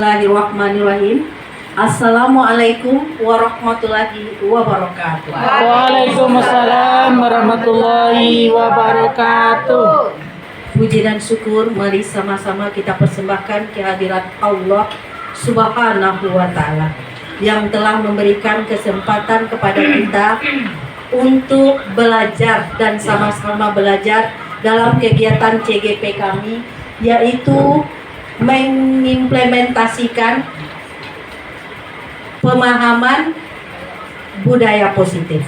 Bismillahirrahmanirrahim. Assalamualaikum warahmatullahi wabarakatuh. Waalaikumsalam warahmatullahi wabarakatuh. Puji dan syukur mari sama-sama kita persembahkan kehadirat Allah Subhanahu wa Ta'ala yang telah memberikan kesempatan kepada kita untuk belajar dan sama-sama belajar dalam kegiatan CGP kami, yaitu mengimplementasikan pemahaman budaya positif.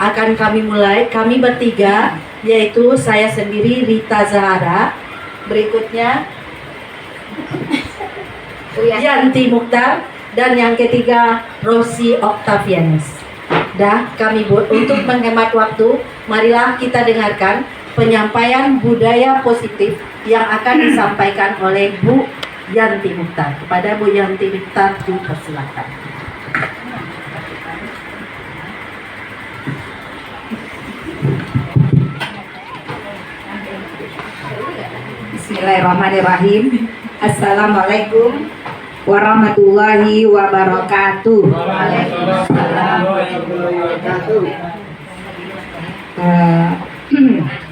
Akan kami mulai, kami bertiga, yaitu saya sendiri Rita Zahara, berikutnya Yanti Mukhtar, dan yang ketiga Rosi Octavianus. Kami untuk menghemat waktu, marilah kita dengarkan penyampaian budaya positif yang akan disampaikan oleh Bu Yanti Mukhtar. Kepada Bu Yanti Mukhtar dipersilakan. Bismillahirrahmanirrahim. Assalamualaikum warahmatullahi wabarakatuh.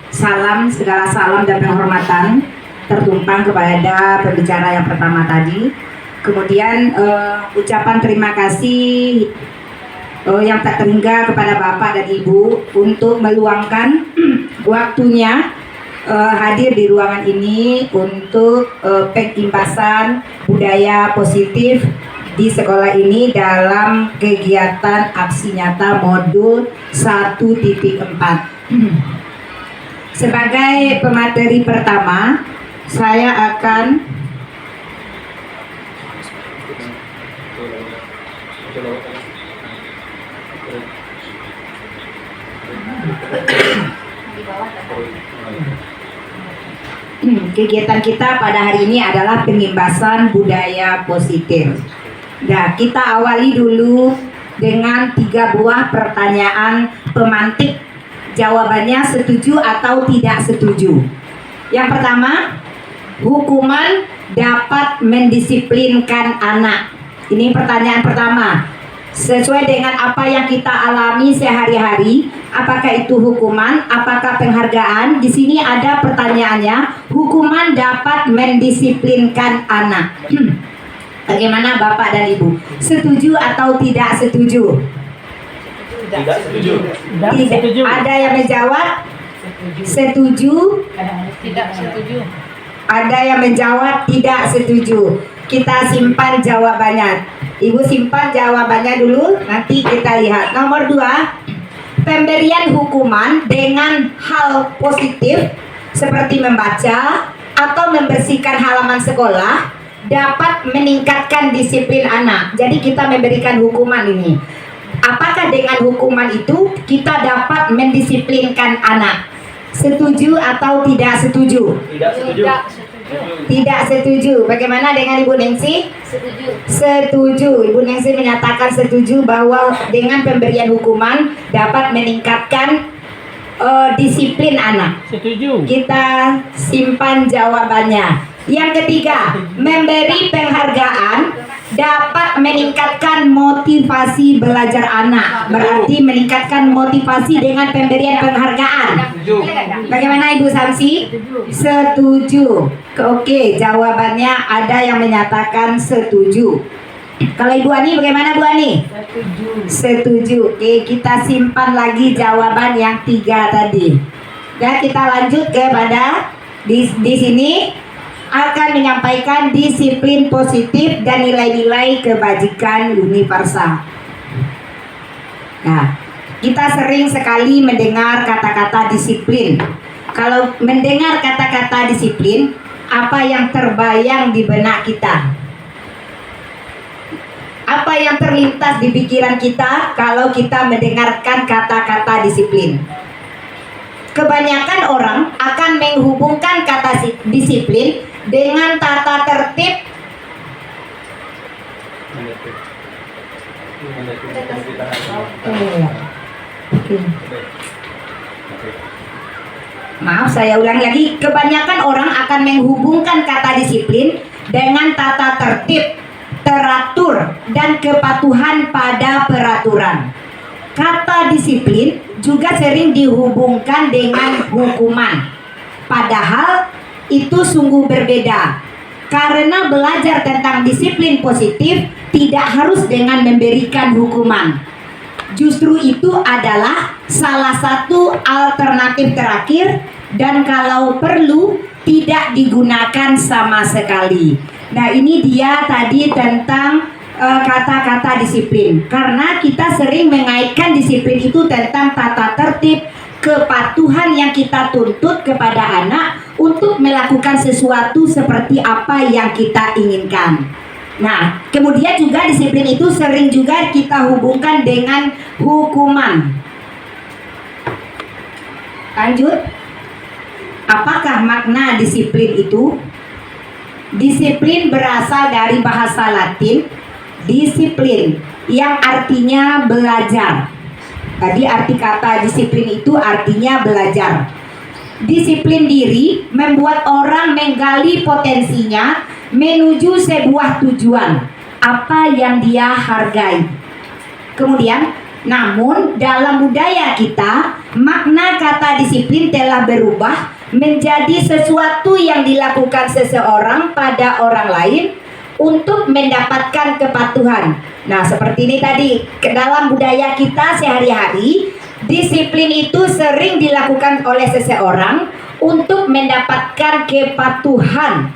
Salam, segala salam dan penghormatan tertumpang kepada pembicara yang pertama tadi. Kemudian ucapan terima kasih yang tak terhingga kepada Bapak dan Ibu untuk meluangkan waktunya hadir di ruangan ini untuk pengimpasan budaya positif di sekolah ini dalam kegiatan aksi nyata modul 1.4. Sebagai pemateri pertama, saya akan kegiatan kita pada hari ini adalah pengimbasan budaya positif. Nah, kita awali dulu dengan 3 buah pertanyaan pemantik. Jawabannya setuju atau tidak setuju. Yang pertama, hukuman dapat mendisiplinkan anak. Ini pertanyaan pertama. Sesuai dengan apa yang kita alami sehari-hari, apakah itu hukuman, apakah penghargaan? Di sini ada pertanyaannya, hukuman dapat mendisiplinkan anak. Bagaimana Bapak dan Ibu? Setuju atau tidak setuju? Tidak setuju. Tidak. Ada yang menjawab setuju. Tidak setuju. Ada yang menjawab tidak setuju. Kita simpan jawabannya. Ibu simpan jawabannya dulu, nanti kita lihat. Nomor 2, pemberian hukuman dengan hal positif seperti membaca atau membersihkan halaman sekolah dapat meningkatkan disiplin anak. Jadi kita memberikan hukuman ini. Apakah dengan hukuman itu kita dapat mendisiplinkan anak? Setuju atau tidak setuju? Tidak setuju. Tidak setuju. Bagaimana dengan Ibu Nengsi? Setuju. Setuju. Ibu Nengsi menyatakan setuju bahwa dengan pemberian hukuman dapat meningkatkan disiplin anak. Setuju. Kita simpan jawabannya. Yang ketiga, memberi penghargaan dapat meningkatkan motivasi belajar anak. Berarti meningkatkan motivasi dengan pemberian penghargaan. Bagaimana Ibu Samsi? Setuju. Oke, jawabannya ada yang menyatakan setuju. Kalau Ibu Ani bagaimana Bu Ani? Setuju. Setuju. Oke, kita simpan lagi jawaban yang 3 tadi. Dan kita lanjut kepada di sini akan menyampaikan disiplin positif dan nilai-nilai kebajikan universal. Nah, kita sering sekali mendengar kata-kata disiplin. Kalau mendengar kata-kata disiplin, apa yang terbayang di benak kita? Apa yang terlintas di pikiran kita kalau kita mendengarkan kata-kata disiplin? Kebanyakan orang akan menghubungkan kata disiplin dengan tata tertib Maaf, saya ulang lagi. Kebanyakan orang akan menghubungkan kata disiplin dengan tata tertib, teratur, dan kepatuhan pada peraturan. Kata disiplin juga sering dihubungkan dengan hukuman. Padahal itu sungguh berbeda. Karena belajar tentang disiplin positif tidak harus dengan memberikan hukuman. Justru itu adalah salah satu alternatif terakhir dan kalau perlu tidak digunakan sama sekali. Nah, ini dia tadi tentang kata-kata disiplin. Karena kita sering mengaitkan disiplin itu tentang tata tertib, kepatuhan yang kita tuntut kepada anak untuk melakukan sesuatu seperti apa yang kita inginkan. Nah, kemudian juga disiplin itu sering juga kita hubungkan dengan hukuman. Lanjut. Apakah makna disiplin itu? Disiplin berasal dari bahasa Latin disiplin yang artinya belajar. Tadi arti kata disiplin itu artinya belajar. Disiplin diri membuat orang menggali potensinya menuju sebuah tujuan apa yang dia hargai. Kemudian, namun dalam budaya kita, makna kata disiplin telah berubah menjadi sesuatu yang dilakukan seseorang pada orang lain untuk mendapatkan kepatuhan. Nah, seperti ini tadi, ke dalam budaya kita sehari-hari, disiplin itu sering dilakukan oleh seseorang untuk mendapatkan kepatuhan.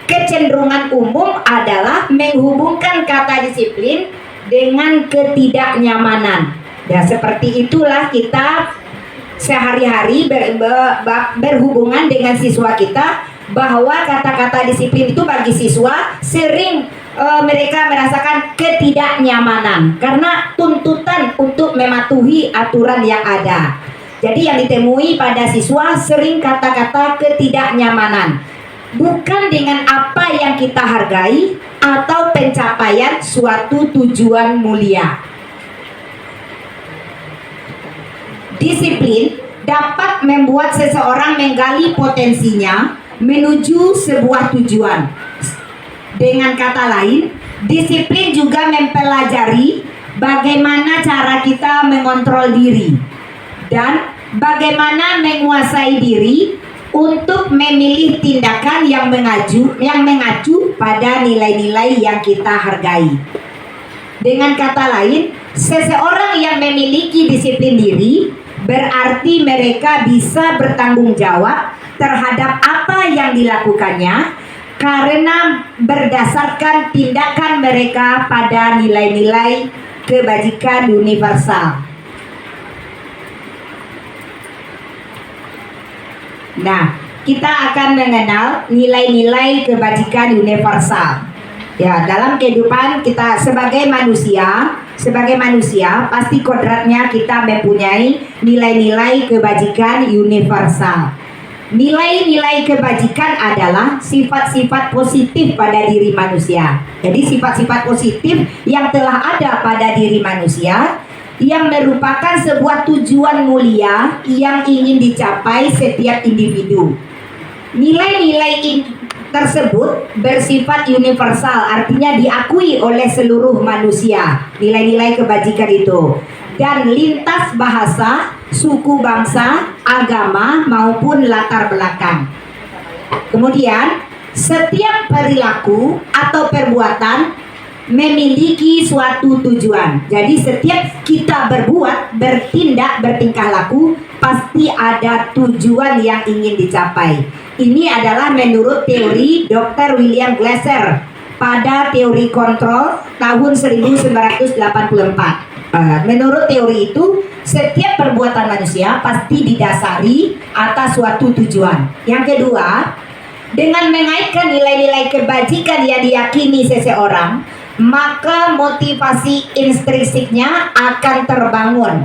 Kecenderungan umum adalah menghubungkan kata disiplin dengan ketidaknyamanan. Dan seperti itulah kita sehari-hari berhubungan dengan siswa kita, bahwa kata-kata disiplin itu bagi siswa sering mereka merasakan ketidaknyamanan karena tuntutan untuk mematuhi aturan yang ada. Jadi yang ditemui pada siswa sering kata-kata ketidaknyamanan, bukan dengan apa yang kita hargai atau pencapaian suatu tujuan mulia. Disiplin dapat membuat seseorang menggali potensinya menuju sebuah tujuan. Dengan kata lain, disiplin juga mempelajari bagaimana cara kita mengontrol diri dan bagaimana menguasai diri untuk memilih tindakan yang mengacu pada nilai-nilai yang kita hargai. Dengan kata lain, seseorang yang memiliki disiplin diri berarti mereka bisa bertanggung jawab terhadap apa yang dilakukannya karena berdasarkan tindakan mereka pada nilai-nilai kebajikan universal. Nah, kita akan mengenal nilai-nilai kebajikan universal. Ya, dalam kehidupan kita sebagai manusia pasti kodratnya kita mempunyai nilai-nilai kebajikan universal. Nilai-nilai kebajikan adalah sifat-sifat positif pada diri manusia. Jadi sifat-sifat positif yang telah ada pada diri manusia yang merupakan sebuah tujuan mulia yang ingin dicapai setiap individu. Nilai-nilai tersebut bersifat universal, artinya diakui oleh seluruh manusia, nilai-nilai kebajikan itu, dan lintas bahasa, suku bangsa, agama maupun latar belakang. Kemudian setiap perilaku atau perbuatan memiliki suatu tujuan. Jadi setiap kita berbuat, bertindak, bertingkah laku pasti ada tujuan yang ingin dicapai. Ini adalah menurut teori Dr. William Glasser pada teori kontrol tahun 1984. Menurut teori itu, setiap perbuatan manusia pasti didasari atas suatu tujuan. Yang kedua, dengan mengaitkan nilai-nilai kebajikan yang diyakini seseorang, maka motivasi intrinsiknya akan terbangun.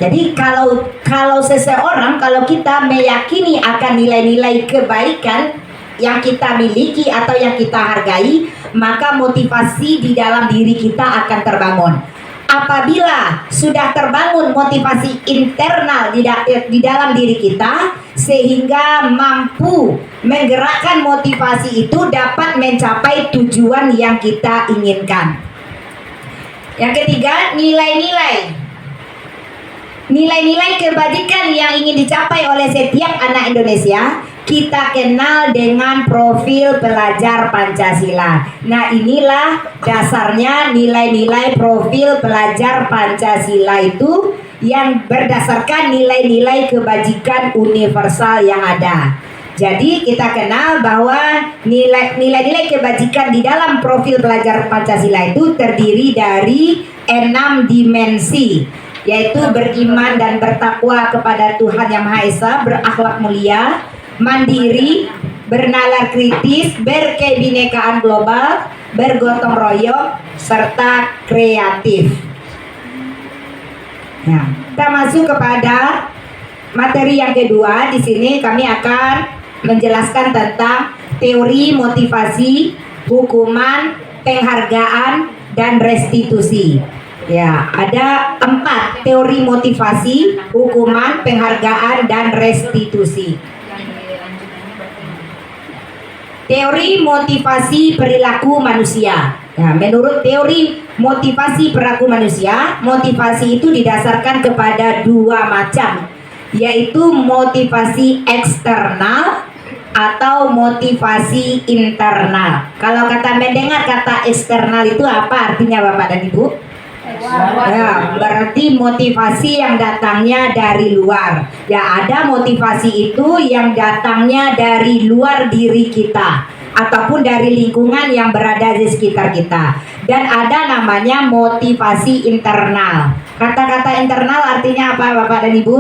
Jadi kalau seseorang, kalau kita meyakini akan nilai-nilai kebaikan yang kita miliki atau yang kita hargai, maka motivasi di dalam diri kita akan terbangun. apabila sudah terbangun motivasi internal di dalam diri kita, sehingga mampu menggerakkan motivasi itu dapat mencapai tujuan yang kita inginkan. Yang ketiga, nilai-nilai. Nilai-nilai kebajikan yang ingin dicapai oleh setiap anak Indonesia kita kenal dengan profil pelajar Pancasila. Nah, inilah dasarnya nilai-nilai profil pelajar Pancasila itu yang berdasarkan nilai-nilai kebajikan universal yang ada. Jadi kita kenal bahwa nilai-nilai kebajikan di dalam profil pelajar Pancasila itu terdiri dari 6 dimensi, yaitu beriman dan bertakwa kepada Tuhan Yang Maha Esa, berakhlak mulia, mandiri, bernalar kritis, berkebinekaan global, bergotong royong, serta kreatif. Nah, kita masuk kepada materi yang kedua. Di sini kami akan menjelaskan tentang teori motivasi, hukuman, penghargaan, dan restitusi. Ya, ada 4 teori motivasi, hukuman, penghargaan, dan restitusi. Teori motivasi perilaku manusia. Nah, menurut teori motivasi perilaku manusia, motivasi itu didasarkan kepada 2 macam, yaitu motivasi eksternal atau motivasi internal. Kalau kata mendengar kata eksternal itu apa artinya Bapak dan Ibu? Ya, berarti motivasi yang datangnya dari luar. Ya, ada motivasi itu yang datangnya dari luar diri kita ataupun dari lingkungan yang berada di sekitar kita. Dan ada namanya motivasi internal. Kata-kata internal artinya apa Bapak dan Ibu?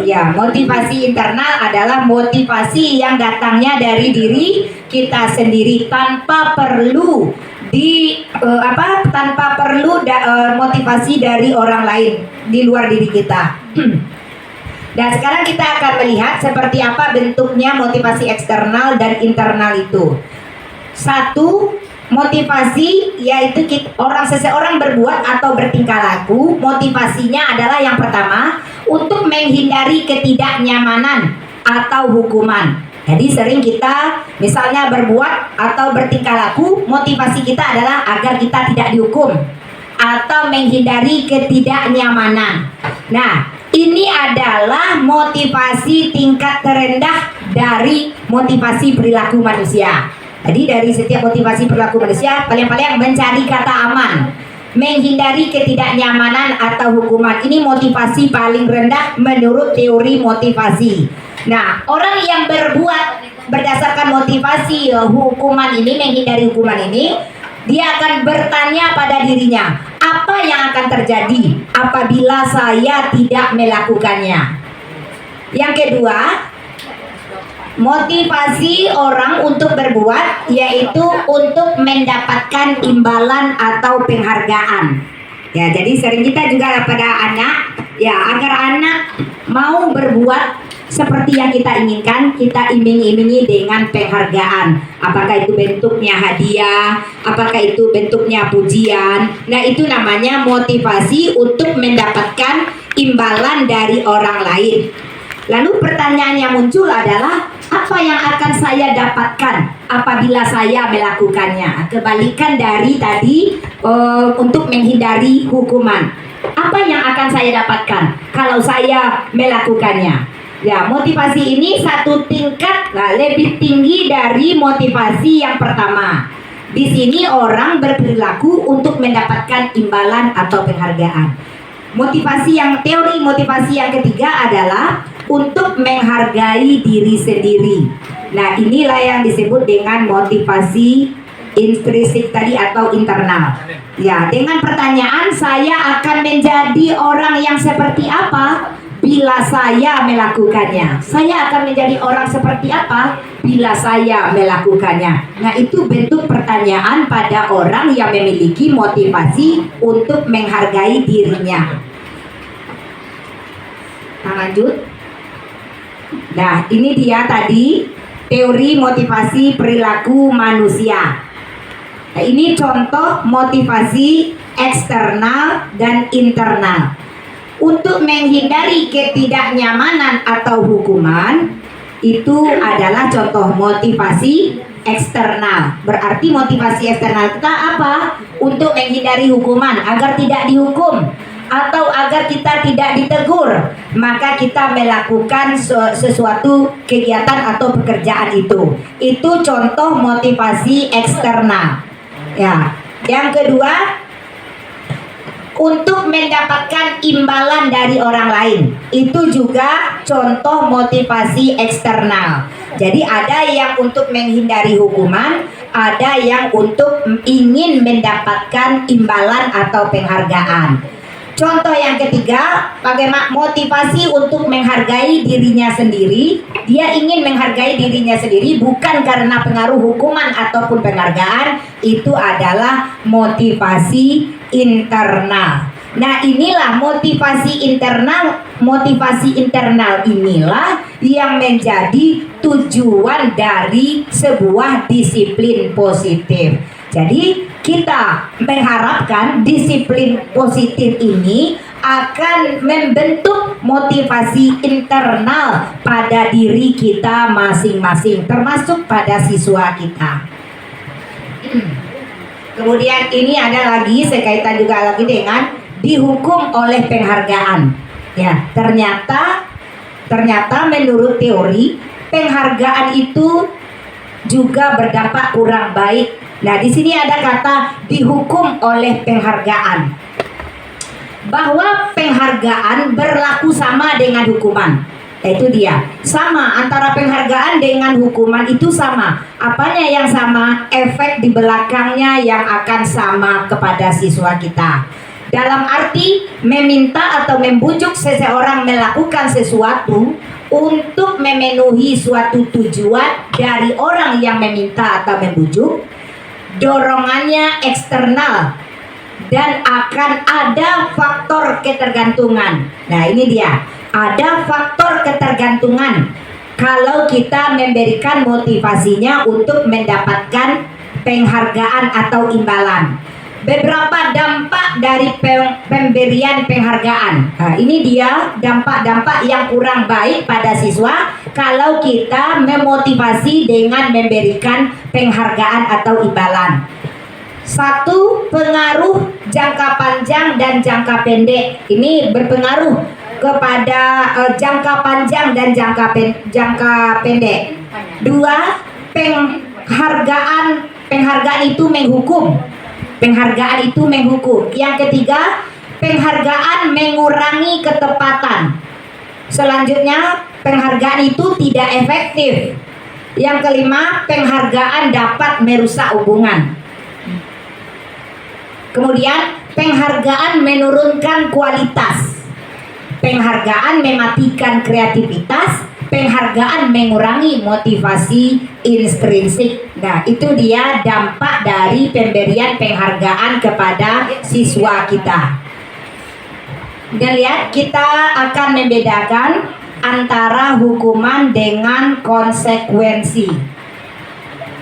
Ya, motivasi internal adalah motivasi yang datangnya dari diri kita sendiri tanpa perlu motivasi dari orang lain di luar diri kita. Dan sekarang kita akan melihat seperti apa bentuknya motivasi eksternal dan internal itu. 1, motivasi yaitu seseorang berbuat atau bertingkah laku. Motivasinya adalah yang pertama untuk menghindari ketidaknyamanan atau hukuman. Jadi sering kita misalnya berbuat atau bertingkah laku, motivasi kita adalah agar kita tidak dihukum atau menghindari ketidaknyamanan. Nah, ini adalah motivasi tingkat terendah dari motivasi perilaku manusia. Jadi dari setiap motivasi perilaku manusia, paling-paling mencari kata aman, menghindari ketidaknyamanan atau hukuman. Ini motivasi paling rendah menurut teori motivasi. Nah, orang yang berbuat berdasarkan motivasi hukuman ini, menghindari hukuman ini, dia akan bertanya pada dirinya, apa yang akan terjadi apabila saya tidak melakukannya? Yang kedua, motivasi orang untuk berbuat yaitu untuk mendapatkan imbalan atau penghargaan. Ya, jadi sering kita juga pada anak, ya agar anak mau berbuat seperti yang kita inginkan, kita iming-imingi dengan penghargaan. Apakah itu bentuknya hadiah, apakah itu bentuknya pujian. Nah, itu namanya motivasi untuk mendapatkan imbalan dari orang lain. Lalu pertanyaan yang muncul adalah, apa yang akan saya dapatkan apabila saya melakukannya? Kebalikan dari tadi untuk menghindari hukuman. Apa yang akan saya dapatkan kalau saya melakukannya? Ya, motivasi ini 1 tingkat lebih tinggi dari motivasi yang pertama. Di sini orang berperilaku untuk mendapatkan imbalan atau penghargaan. Teori motivasi yang ketiga adalah untuk menghargai diri sendiri. Nah, inilah yang disebut dengan motivasi intrinsik tadi atau internal. Ya, dengan pertanyaan, saya akan menjadi orang yang seperti apa bila saya melakukannya? Saya akan menjadi orang seperti apa bila saya melakukannya? Nah, itu bentuk pertanyaan pada orang yang memiliki motivasi untuk menghargai dirinya. Kita lanjut. Nah, ini dia tadi teori motivasi perilaku manusia. Nah, ini contoh motivasi eksternal dan internal. Untuk menghindari ketidaknyamanan atau hukuman, itu adalah contoh motivasi eksternal. Berarti motivasi eksternal kita apa? Untuk menghindari hukuman, agar tidak dihukum atau agar kita tidak ditegur, maka kita melakukan sesuatu kegiatan atau pekerjaan itu. Itu contoh motivasi eksternal. Ya, yang kedua, untuk mendapatkan imbalan dari orang lain, itu juga contoh motivasi eksternal. Jadi ada yang untuk menghindari hukuman, ada yang untuk ingin mendapatkan imbalan atau penghargaan. Contoh yang ketiga, bagaimana motivasi untuk menghargai dirinya sendiri. Dia ingin menghargai dirinya sendiri bukan karena pengaruh hukuman ataupun penghargaan. Itu adalah motivasi internal. Nah, inilah motivasi internal. Motivasi internal inilah yang menjadi tujuan dari sebuah disiplin positif. Jadi kita mengharapkan disiplin positif ini akan membentuk motivasi internal pada diri kita masing-masing, termasuk pada siswa kita. Kemudian ini ada lagi, sekaitan juga lagi dengan dihukum oleh penghargaan. Ya, ternyata menurut teori penghargaan itu juga berdampak kurang baik. Nah, di sini ada kata dihukum oleh penghargaan. Bahwa penghargaan berlaku sama dengan hukuman. Itu dia. Sama antara penghargaan dengan hukuman itu sama. Apanya yang sama? Efek di belakangnya yang akan sama kepada siswa kita. Dalam arti meminta atau membujuk seseorang melakukan sesuatu untuk memenuhi suatu tujuan dari orang yang meminta atau membujuk, dorongannya eksternal dan akan ada faktor ketergantungan. Nah, ini dia. Ada faktor ketergantungan kalau kita memberikan motivasinya untuk mendapatkan penghargaan atau imbalan. Beberapa dampak dari pemberian penghargaan. Nah, ini dia dampak-dampak yang kurang baik pada siswa kalau kita memotivasi dengan memberikan penghargaan atau imbalan. Satu, pengaruh jangka panjang dan jangka pendek. Ini berpengaruh kepada jangka panjang dan jangka pendek. Dua, penghargaan itu menghukum. Penghargaan itu menghukum. Yang ketiga, penghargaan mengurangi ketepatan. Selanjutnya, penghargaan itu tidak efektif. Yang kelima, penghargaan dapat merusak hubungan. Kemudian, penghargaan menurunkan kualitas. Penghargaan mematikan kreativitas. Penghargaan mengurangi motivasi intrinsik. Nah, itu dia dampak dari pemberian penghargaan kepada siswa kita. Dan lihat, kita akan membedakan antara hukuman dengan konsekuensi.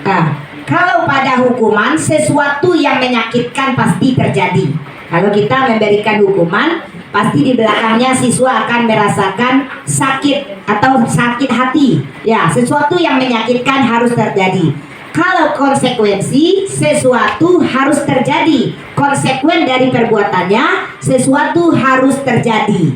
Nah, kalau pada hukuman, sesuatu yang menyakitkan pasti terjadi. Kalau kita memberikan hukuman, pasti di belakangnya siswa akan merasakan sakit atau sakit hati. Ya, sesuatu yang menyakitkan harus terjadi. Kalau konsekuensi, sesuatu harus terjadi. Konsekuen dari perbuatannya, sesuatu harus terjadi.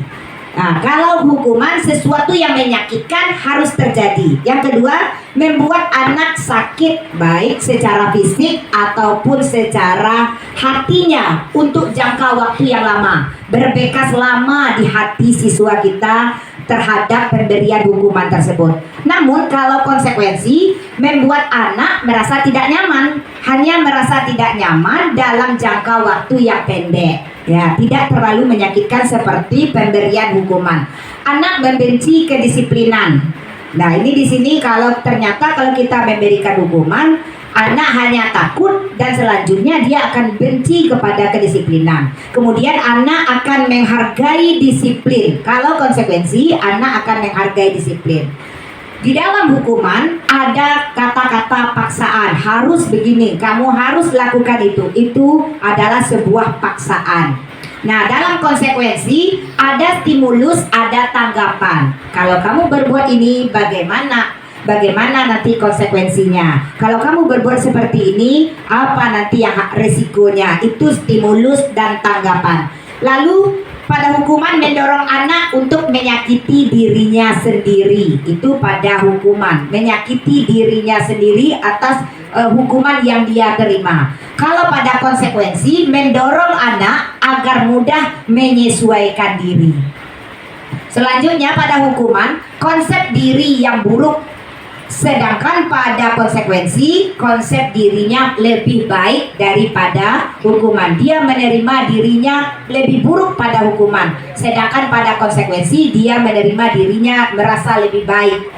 Nah, kalau hukuman, sesuatu yang menyakitkan harus terjadi. Yang kedua, membuat anak sakit baik secara fisik ataupun secara hatinya untuk jangka waktu yang lama. Berbekas lama di hati siswa kita terhadap pemberian hukuman tersebut. Namun kalau konsekuensi, membuat anak merasa tidak nyaman, hanya merasa tidak nyaman dalam jangka waktu yang pendek. Ya, tidak terlalu menyakitkan seperti pemberian hukuman. Anak membenci kedisiplinan. Nah, ini di sini kalau ternyata kalau kita memberikan hukuman, anak hanya takut dan selanjutnya dia akan benci kepada kedisiplinan. Kemudian anak akan menghargai disiplin. Kalau konsekuensi, anak akan menghargai disiplin. Di dalam hukuman ada kata-kata paksaan, harus begini, kamu harus lakukan itu. Itu adalah sebuah paksaan. Nah, dalam konsekuensi ada stimulus, ada tanggapan. Kalau kamu berbuat ini, bagaimana nanti konsekuensinya? Kalau kamu berbuat seperti ini, apa nanti yang resikonya? Itu stimulus dan tanggapan. Lalu pada hukuman mendorong anak untuk menyakiti dirinya sendiri. Itu pada hukuman, menyakiti dirinya sendiri atas hukuman yang dia terima. Kalau pada konsekuensi mendorong anak agar mudah menyesuaikan diri. Selanjutnya pada hukuman, konsep diri yang buruk. Sedangkan pada konsekuensi, konsep dirinya lebih baik daripada hukuman. Dia menerima dirinya lebih buruk pada hukuman. Sedangkan pada konsekuensi, dia menerima dirinya merasa lebih baik.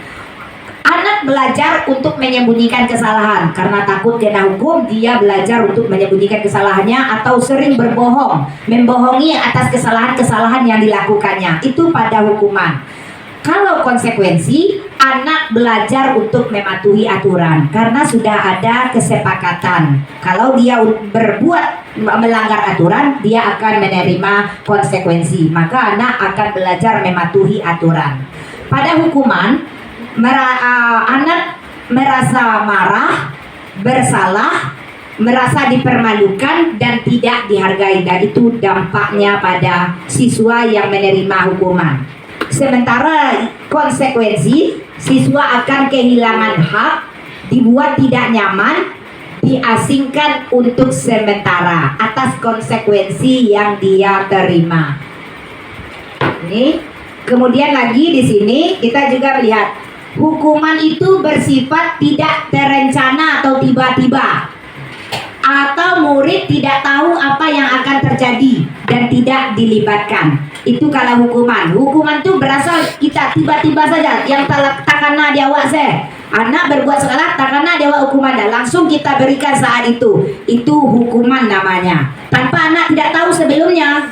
Anak belajar untuk menyembunyikan kesalahan. Karena takut kena hukum, dia belajar untuk menyembunyikan kesalahannya atau sering berbohong. Membohongi atas kesalahan-kesalahan yang dilakukannya. Itu pada hukuman. Kalau konsekuensi, anak belajar untuk mematuhi aturan karena sudah ada kesepakatan. Kalau dia melanggar aturan, dia akan menerima konsekuensi. Maka anak akan belajar mematuhi aturan. Pada hukuman, anak merasa marah, bersalah, merasa dipermalukan dan tidak dihargai, dan itu dampaknya pada siswa yang menerima hukuman. Sementara konsekuensi, siswa akan kehilangan hak, dibuat tidak nyaman, diasingkan untuk sementara atas konsekuensi yang dia terima. Ini kemudian lagi di sini kita juga melihat hukuman itu bersifat tidak terencana atau tiba-tiba, atau murid tidak tahu apa yang akan terjadi dan tidak dilibatkan. Itu kalau hukuman. Hukuman itu berasal kita tiba-tiba saja. Yang takana dia awak saya. Anak berbuat salah, takana dia awak hukuman dah. Langsung kita berikan saat itu. Itu hukuman namanya. Tanpa anak tidak tahu sebelumnya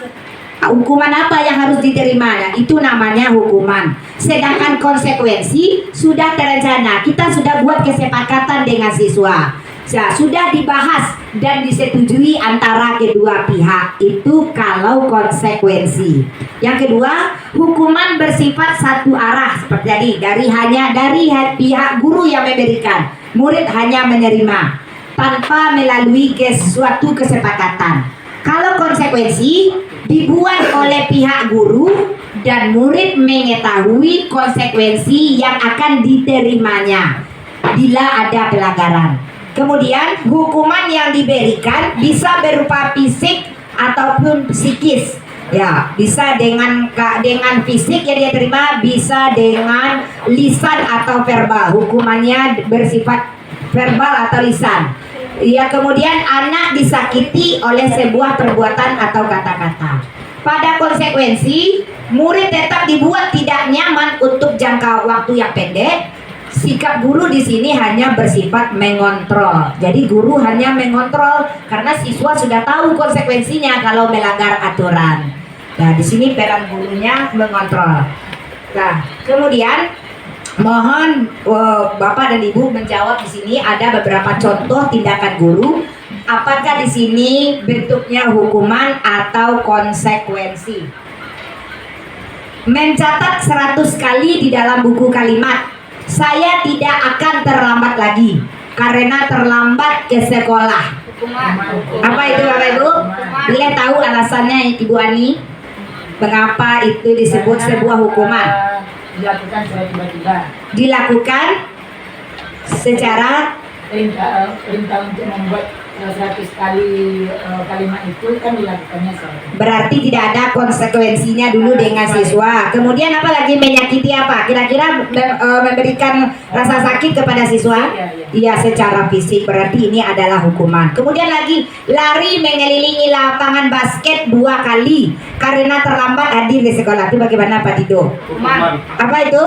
hukuman apa yang harus diterima. Itu namanya hukuman. Sedangkan konsekuensi sudah terencana. Kita sudah buat kesepakatan dengan siswa. Sudah dibahas dan disetujui antara kedua pihak. Itu kalau konsekuensi. Yang kedua, hukuman bersifat satu arah seperti tadi, dari pihak guru yang memberikan, murid hanya menerima tanpa melalui suatu kesepakatan. Kalau konsekuensi dibuat oleh pihak guru dan murid mengetahui konsekuensi yang akan diterimanya bila ada pelanggaran. Kemudian hukuman yang diberikan bisa berupa fisik ataupun psikis. Ya, bisa dengan fisik yang dia terima, bisa dengan lisan atau verbal. Hukumannya bersifat verbal atau lisan. Ya, kemudian anak disakiti oleh sebuah perbuatan atau kata-kata. Pada konsekuensi, murid tetap dibuat tidak nyaman untuk jangka waktu yang pendek. Sikap guru di sini hanya bersifat mengontrol. Jadi guru hanya mengontrol karena siswa sudah tahu konsekuensinya kalau melanggar aturan. Nah, di sini peran gurunya mengontrol. Nah, kemudian mohon Bapak dan Ibu menjawab di sini ada beberapa contoh tindakan guru. Apakah di sini bentuknya hukuman atau konsekuensi? Mencatat 100 kali di dalam buku kalimat. Saya tidak akan terlambat lagi karena terlambat ke sekolah. Apa itu Bapak Ibu? Boleh tahu alasannya Ibu Ani? Mengapa itu disebut sebuah hukuman? Dilakukan secara tiba-tiba. Dilakukan secara perintah untuk membuat 100 kali kalimat itu kan dilakukannya secara. berarti tidak ada konsekuensinya dulu dengan siswa. Kemudian apa lagi, menyakiti apa? Kira-kira memberikan rasa sakit kepada siswa? Iya, secara fisik, berarti ini adalah hukuman. Kemudian lagi, lari mengelilingi lapangan basket 2 kali karena terlambat hadir di sekolah. Itu bagaimana Pak Dido? Hukuman. Apa itu?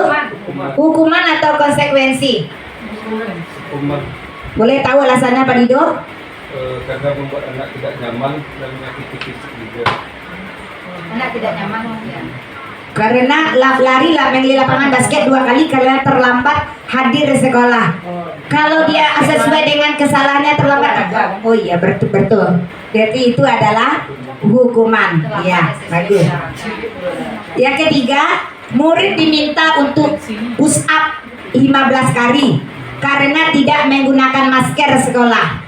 Hukuman atau konsekuensi? Hukuman. Boleh tahu alasannya Pak Dido? Karena membuat anak tidak nyaman dan menyakiti fisik juga. Anak tidak nyaman ya. Karena lari di lapangan basket 2 kali karena terlambat hadir di sekolah. Kalau dia sesuai dengan kesalahannya terlambat, oh iya betul. Berarti itu adalah hukuman. Ya, bagus. Yang ketiga, murid diminta untuk push up 15 kali karena tidak menggunakan masker sekolah.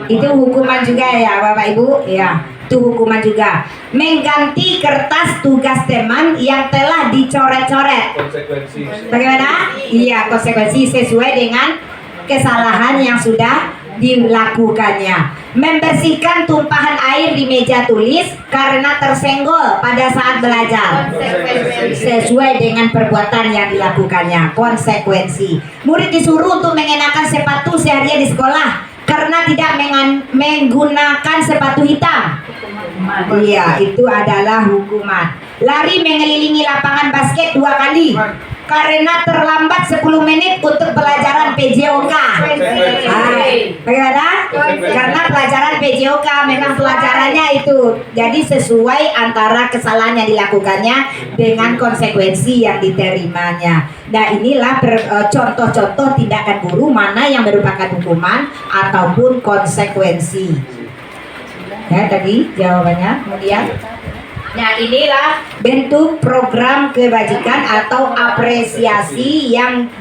Itu hukuman juga ya Bapak Ibu. Ya, itu hukuman juga. Mengganti kertas tugas teman yang telah dicoret-coret. Konsekuensi. Bagaimana? Iya, konsekuensi sesuai dengan kesalahan yang sudah dilakukannya. Membersihkan tumpahan air di meja tulis karena tersenggol pada saat belajar. Sesuai dengan perbuatan yang dilakukannya. Konsekuensi. Murid disuruh untuk mengenakan sepatu seharian di sekolah karena tidak menggunakan sepatu hitam. Iya, itu adalah hukuman. Lari mengelilingi lapangan basket 2 kali karena terlambat 10 menit untuk pelajaran PJOK. Bagaimana? Karena pelajaran PJOK memang pelajarannya itu. Jadi sesuai antara kesalahan yang dilakukannya dengan konsekuensi yang diterimanya. Nah, inilah contoh-contoh tindakan guru mana yang merupakan hukuman ataupun konsekuensi. Ya, tadi jawabannya. Kemudian, nah inilah bentuk program kebajikan atau apresiasi yang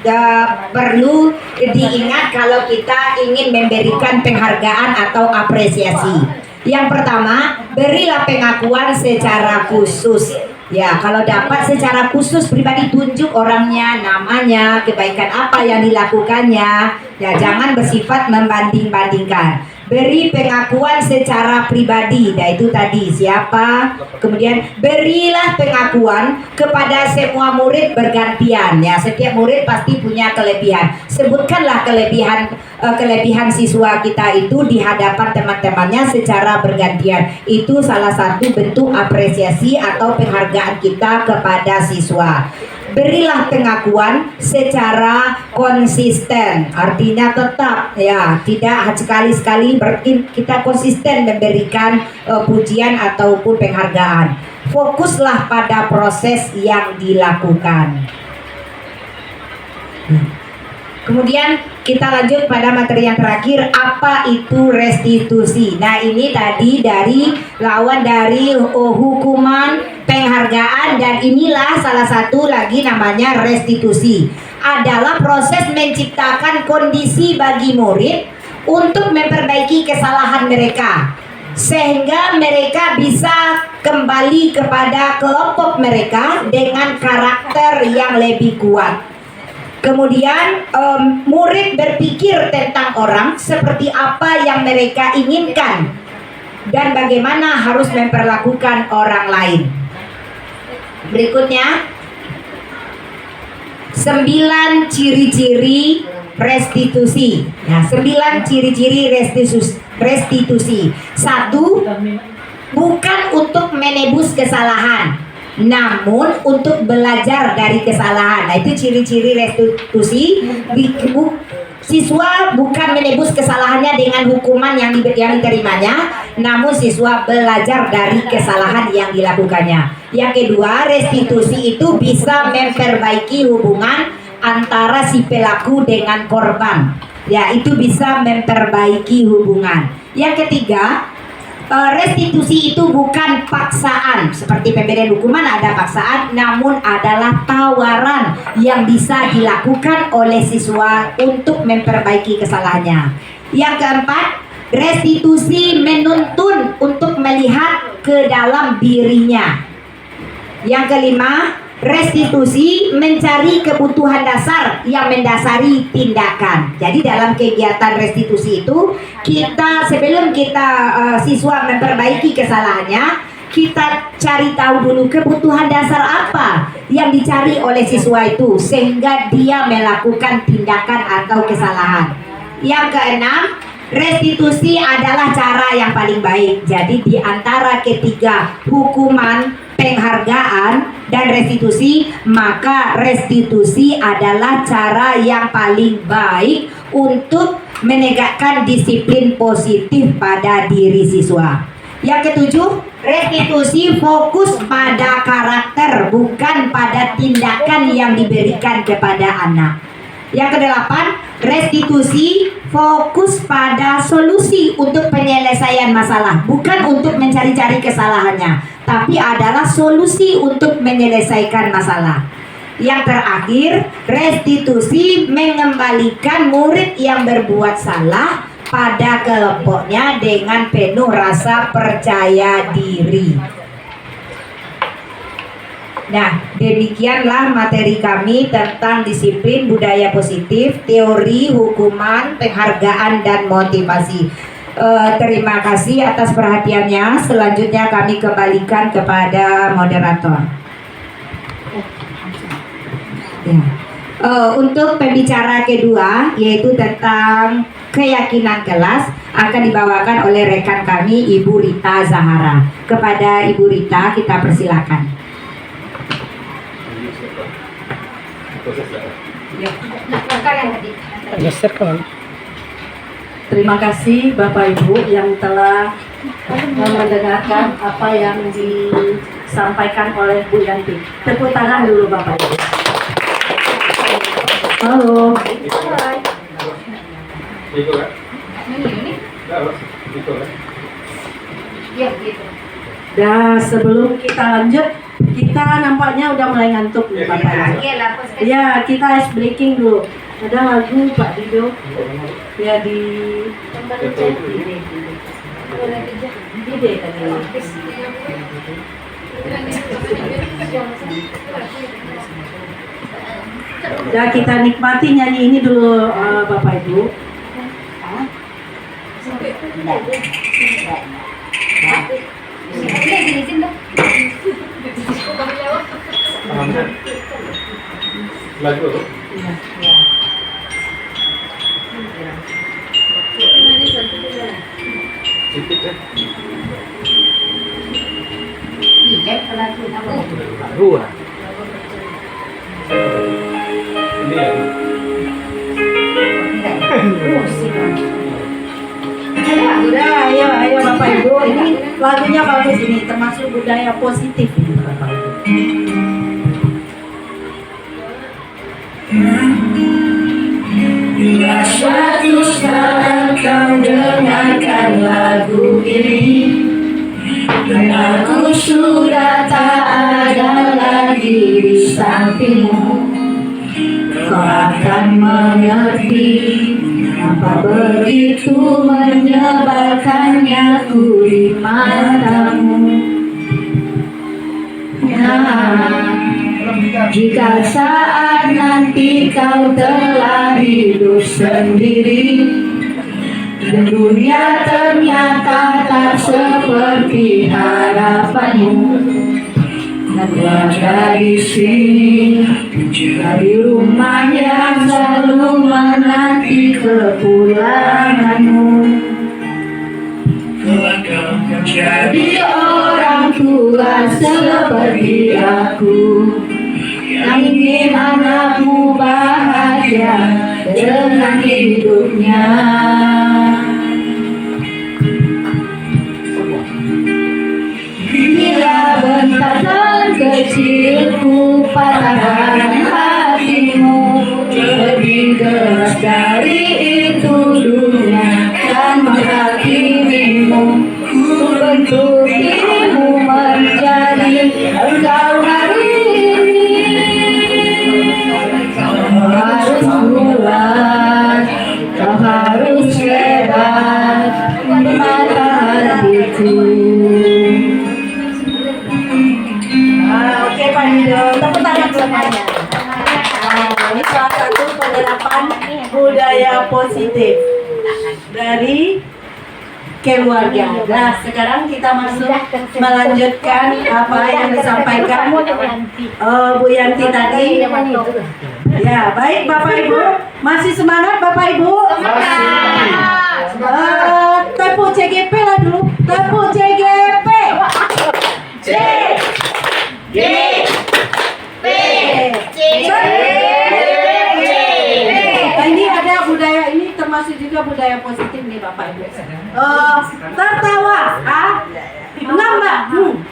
perlu diingat kalau kita ingin memberikan penghargaan atau apresiasi. Yang pertama, berilah pengakuan secara khusus. Ya, kalau dapat secara khusus pribadi tunjuk orangnya, namanya, kebaikan apa yang dilakukannya. Ya, jangan bersifat membanding-bandingkan. Beri pengakuan secara pribadi, nah itu tadi siapa. Kemudian berilah pengakuan kepada semua murid bergantian. Ya, setiap murid pasti punya kelebihan. Sebutkanlah kelebihan siswa kita itu di hadapan teman-temannya secara bergantian. Itu salah satu bentuk apresiasi atau penghargaan kita kepada siswa. Berilah pengakuan secara konsisten, artinya tetap ya, tidak sekali-sekali, berarti kita konsisten memberikan pujian ataupun penghargaan. Fokuslah pada proses yang dilakukan. Kemudian kita lanjut pada materi yang terakhir, apa itu restitusi. Nah, ini tadi dari lawan dari hukuman, penghargaan, dan inilah salah satu lagi namanya restitusi. Adalah proses menciptakan kondisi bagi murid untuk memperbaiki kesalahan mereka sehingga mereka bisa kembali kepada kelompok mereka dengan karakter yang lebih kuat. Kemudian murid berpikir tentang orang seperti apa yang mereka inginkan dan bagaimana harus memperlakukan orang lain. Berikutnya, 9 ciri-ciri restitusi. Nah, 9 ciri-ciri restitusi. 1, bukan untuk menebus kesalahan, namun untuk belajar dari kesalahan. Nah, itu ciri-ciri restitusi. Siswa bukan menebus kesalahannya dengan hukuman yang diterimanya, namun siswa belajar dari kesalahan yang dilakukannya. Yang kedua, restitusi itu bisa memperbaiki hubungan antara si pelaku dengan korban. Ya, itu bisa memperbaiki hubungan. Yang ketiga, restitusi itu bukan paksaan. Seperti pemberian hukuman ada paksaan, namun adalah tawaran yang bisa dilakukan oleh siswa untuk memperbaiki kesalahannya. Yang keempat, restitusi menuntun untuk melihat ke dalam dirinya. Yang kelima, restitusi mencari kebutuhan dasar yang mendasari tindakan. Jadi dalam kegiatan restitusi itu, kita sebelum siswa memperbaiki kesalahannya, kita cari tahu dulu kebutuhan dasar apa yang dicari oleh siswa itu sehingga dia melakukan tindakan atau kesalahan. Yang keenam, restitusi adalah cara yang paling baik. Jadi di antara ketiga hukuman, penghargaan, dan restitusi, maka restitusi adalah cara yang paling baik untuk menegakkan disiplin positif pada diri siswa. Yang ketujuh, Restitusi fokus pada karakter, bukan pada tindakan yang diberikan kepada anak. Yang kedelapan, restitusi fokus pada solusi untuk penyelesaian masalah, bukan untuk mencari-cari kesalahannya, tapi adalah solusi untuk menyelesaikan masalah. Yang terakhir, restitusi mengembalikan murid yang berbuat salah pada kelompoknya dengan penuh rasa percaya diri. Nah, demikianlah materi kami tentang disiplin budaya positif, teori, hukuman, penghargaan, dan motivasi. Terima kasih atas perhatiannya. Selanjutnya kami kembalikan kepada moderator. Ya. Untuk pembicara kedua, yaitu tentang keyakinan kelas, akan dibawakan oleh rekan kami Ibu Rita Zahara. Kepada Ibu Rita kita persilakan. Terima kasih Bapak Ibu yang telah mendengarkan apa yang disampaikan oleh Bu Yanti. Tepuk tangan dulu Bapak Ibu. Halo. Itu kan? Itu kan? Dan sebelum kita lanjut, kita nampaknya udah mulai ngantuk nih Bapak Ibu. Ya, kita ice breaking dulu. Ada lagu Pak Dido ya di Ide tadi. Ya, kita nikmati nyanyi ini dulu Bapak Ibu. Lagu tuh. Sedikit ya. Dua. Ini ya. Udah, ayo Bapak Ibu. Ini lagunya bagus ini, termasuk budaya positif ini Bapak Ibu. Bila suatu saat kau dengarkan lagu ini, dan aku sudah tak ada lagi di sampingmu, kau akan mengerti apa begitu menyebalkannya ku di matamu. Nah, jika saat nanti kau telah hidup sendiri dan dunia ternyata tak seperti harapanmu, keluarga di sini dari rumah yang selalu menanti kepulanganmu. Jadi orang tua seperti aku yang ingin anakmu bahagia dengan hidupnya. Bila bentakan kecilku patahkan hatimu, lebih deras dari itu dunia kan menghakimimu. Ku bentuk dirimu menjadi engkau hari ini. Kau harus kuat, kau harus hebat di mata hatiku. Oke Pak Dido, tepuk tangan semuanya. Ini salah satu penerapan budaya positif dari keluarga. Nah, sekarang kita masuk melanjutkan apa yang disampaikan Bu Yanti tadi. Ya, baik Bapak Ibu, masih semangat Bapak Ibu? Tepuk CGP lah dulu, tepuk CGP. Ini ada budaya, ini termasuk juga budaya positif nih Bapak Ibu. Tertawa, Ngambek.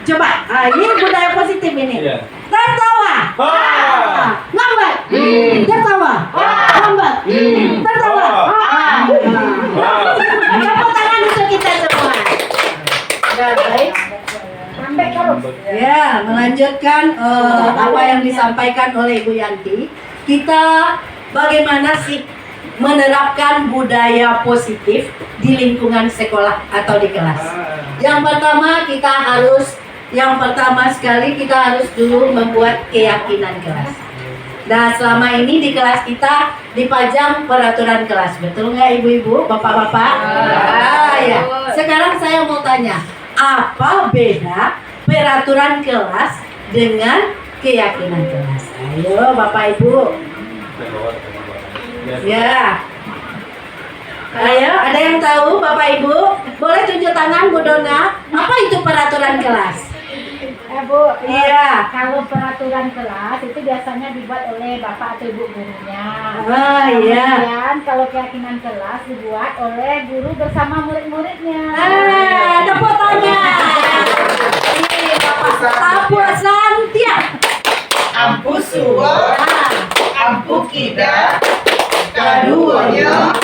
Coba. Ini budaya positif ini. Iya. Tertawa. Ngambek. Tertawa. Ngambek. Tertawa. Tepuk tangan untuk kita semua. Ya, baik. Ya, melanjutkan apa yang disampaikan oleh Ibu Yanti. Kita bagaimana sih menerapkan budaya positif di lingkungan sekolah atau di kelas. Yang pertama sekali kita harus dulu membuat keyakinan kelas. Nah, selama ini di kelas kita dipajang peraturan kelas, betul nggak ibu-ibu, bapak-bapak? Ya. Sekarang saya mau tanya, apa beda peraturan kelas dengan keyakinan kelas? Ayo, bapak ibu. Ya. Ayo, ada yang tahu bapak ibu? Boleh tunjuk tangan Bu Dona. Apa itu peraturan kelas? Bu, Iya. kalau peraturan kelas itu biasanya dibuat oleh bapak atau ibu gurunya. Iya. Kemudian kalau keyakinan kelas dibuat oleh guru bersama murid-muridnya. Tepuk tangan. Ini bapak Apu Santia. Ampu suwo, ampu kida, kaduanya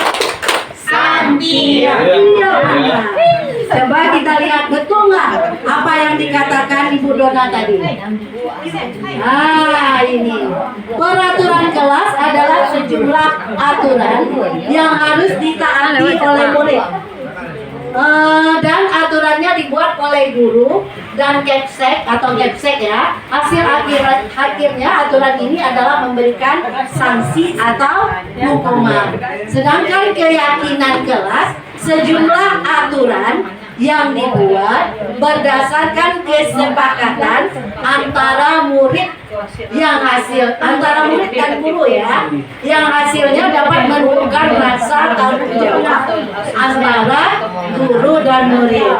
Santia. Iya. Coba kita lihat betul nggak apa yang dikatakan Ibu Dona tadi? Ini peraturan kelas adalah sejumlah aturan yang harus ditaati oleh murid. Dan aturannya dibuat oleh guru dan kepsek atau kepsek ya. Akhirnya aturan ini adalah memberikan sanksi atau hukuman. Sedangkan keyakinan kelas sejumlah aturan yang dibuat berdasarkan kesepakatan antara murid antara murid dan guru ya, yang hasilnya dapat menumbuhkan rasa tanggung jawab antara guru dan murid.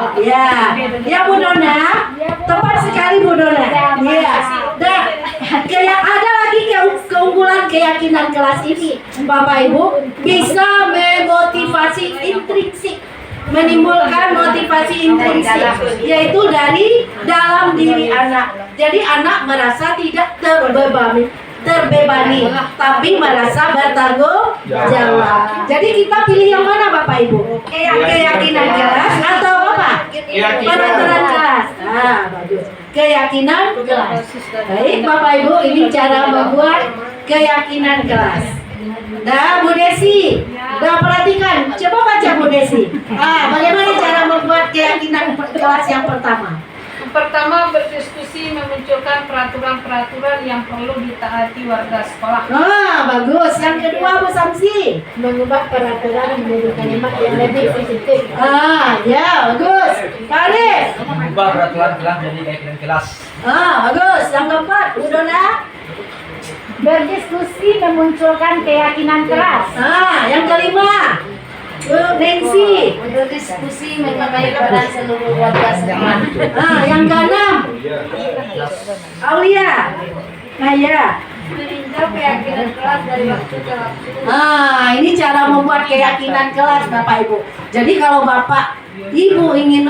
Ya Bu Dona, tepat sekali Bu Dona. Ya. Dan kayak ada lagi keunggulan keyakinan kelas ini, Bapak Ibu, bisa memotivasi intrinsik, menimbulkan motivasi intrinsik, yaitu dari dalam diri anak. Jadi anak merasa tidak terbebani, tapi merasa bertanggung jawab. Jadi kita pilih yang mana Bapak Ibu? Keyakinan kelas atau apa? Peraturan kelas. Bagus. Keyakinan kelas. Baik Bapak Ibu, ini cara membuat keyakinan kelas. Nah, Bu Desi, udah perhatikan. Coba baca Bu Desi. Bagaimana cara membuat keyakinan kelas yang pertama? Pertama, berdiskusi memunculkan peraturan-peraturan yang perlu ditaati warga sekolah. Bagus. Yang kedua, Bu Samsi. Mengubah peraturan menjadi kalimat yang lebih positif. Ya, bagus. Pak Arif. Mengubah peraturan kelas jadi keyakinan kelas. Bagus. Yang keempat, Bu Dona. Berdiskusi memunculkan keyakinan keras. Yang kelima, Bu Nancy. Berdiskusi mengenai peran seluruh warga sekolah. Yang keenam, Aulia. Ya. Meninjau keyakinan kelas dari waktu ke waktu. Ini cara membuat keyakinan kelas Bapak Ibu. Jadi kalau Bapak Ibu ingin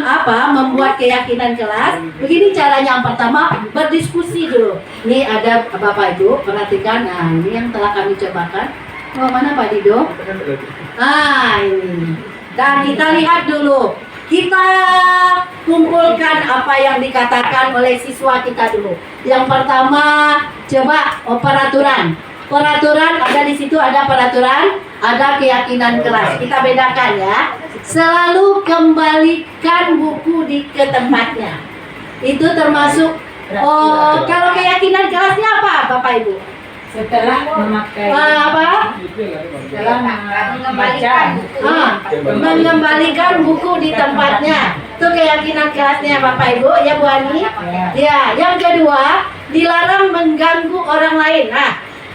membuat keyakinan kelas, begini caranya. Yang pertama, berdiskusi dulu. Ini ada Bapak Ibu, perhatikan. Ini yang telah kami cobakan. Mana Pak Dido? Ini. Dan kita lihat dulu. Kita kumpulkan apa yang dikatakan oleh siswa kita dulu. Yang pertama, coba peraturan. Peraturan ada di situ, ada peraturan, ada keyakinan kelas. Kita bedakan ya. Selalu kembalikan buku ke tempatnya. Itu termasuk kalau keyakinan kelasnya apa, Bapak Ibu? Setelah memakai Setelah membaca mengembalikan buku di tempatnya. Itu keyakinan kelasnya Bapak Ibu, ya Bu Ani. Ya, yang kedua, dilarang mengganggu orang lain.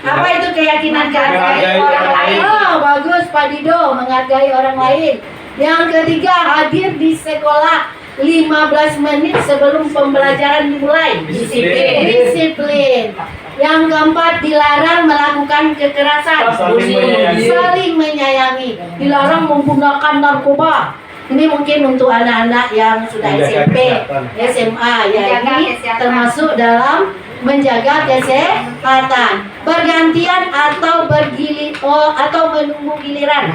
Apa itu keyakinan kelasnya? Orang lain. Bagus Pak Dido, menghargai orang lain. Yang ketiga, hadir di sekolah 15 menit sebelum pembelajaran dimulai. Disiplin. Yang keempat, dilarang melakukan kekerasan. Saling menyayangi. Dilarang menggunakan narkoba. Ini mungkin untuk anak-anak yang sudah Menjaga SMP, kesehatan. SMA ya. Menjaga Ini kesehatan. termasuk dalam menjaga kesehatan. Bergantian atau atau menunggu giliran.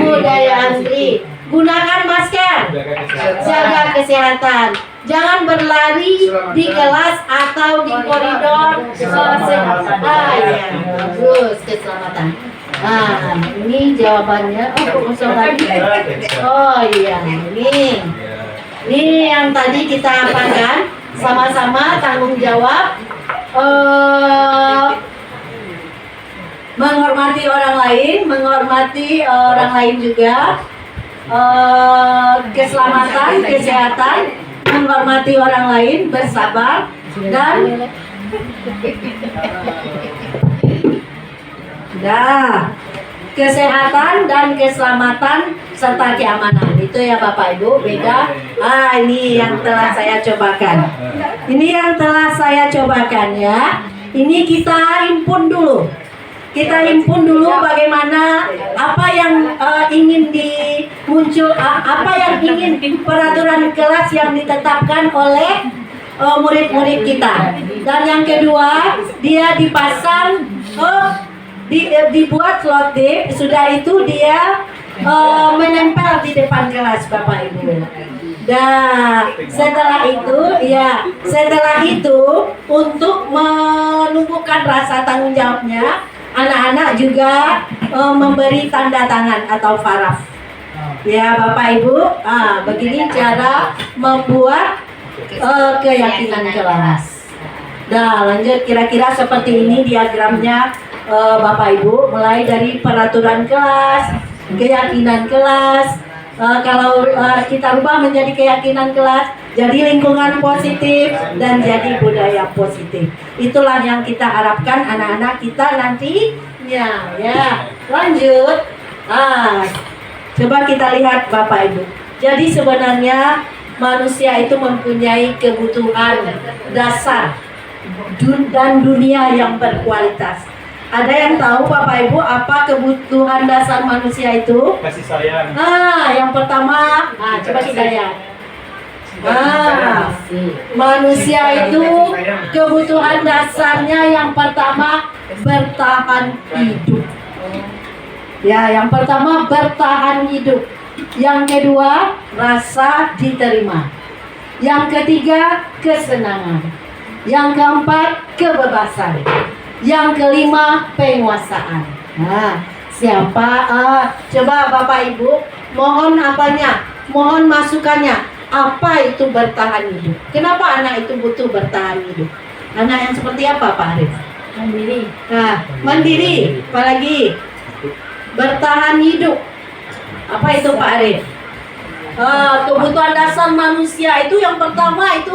Budaya antri. Gunakan masker. Jaga kesehatan. Jaga kesehatan. Jangan berlari di kelas atau di koridor. Ya, bagus, keselamatan. Nah, ini jawabannya. Oh, kok kosong lagi? Oh iya, ini yang tadi kita apakan sama-sama tanggung jawab. Menghormati orang lain juga. Keselamatan, kesehatan, menghormati orang lain, bersabar, dan kesehatan dan keselamatan serta keamanan. Itu ya Bapak Ibu, beda. Ini yang telah saya cobakan. Ini yang telah saya cobakan ya. Ini kita himpun dulu. Kita himpun dulu bagaimana apa yang ingin apa yang ingin peraturan kelas yang ditetapkan oleh murid-murid kita. Dan yang kedua, dia dipasang dibuat slotdip, sudah itu dia menempel di depan kelas Bapak Ibu. Dan setelah itu untuk menumbuhkan rasa tanggung jawabnya, anak-anak juga memberi tanda tangan atau paraf. Ya Bapak Ibu, begini cara membuat keyakinan kelas. Nah, lanjut kira-kira seperti ini diagramnya Bapak Ibu, mulai dari peraturan kelas, keyakinan kelas. Kalau kita rubah menjadi keyakinan kelas, jadi lingkungan positif dan jadi budaya positif. Itulah yang kita harapkan anak-anak kita nantinya. Ya, lanjut. Coba kita lihat Bapak Ibu. Jadi sebenarnya manusia itu mempunyai kebutuhan dasar dan dunia yang berkualitas. Ada yang tahu Bapak Ibu apa kebutuhan dasar manusia itu? Kasih sayang. Yang pertama, coba kita lihat. Manusia itu kebutuhan dasarnya yang pertama bertahan hidup. Ya, yang pertama bertahan hidup. Yang kedua, rasa diterima. Yang ketiga, kesenangan. Yang keempat, kebebasan. Yang kelima, penguasaan. Siapa? Coba Bapak Ibu, mohon apanya? Mohon masukannya. Apa itu bertahan hidup? Kenapa anak itu butuh bertahan hidup? Anak yang seperti apa Pak Arif? Mandiri. Mandiri. Apalagi? Bertahan hidup. Apa itu Pak Arif? Kebutuhan dasar manusia itu yang pertama itu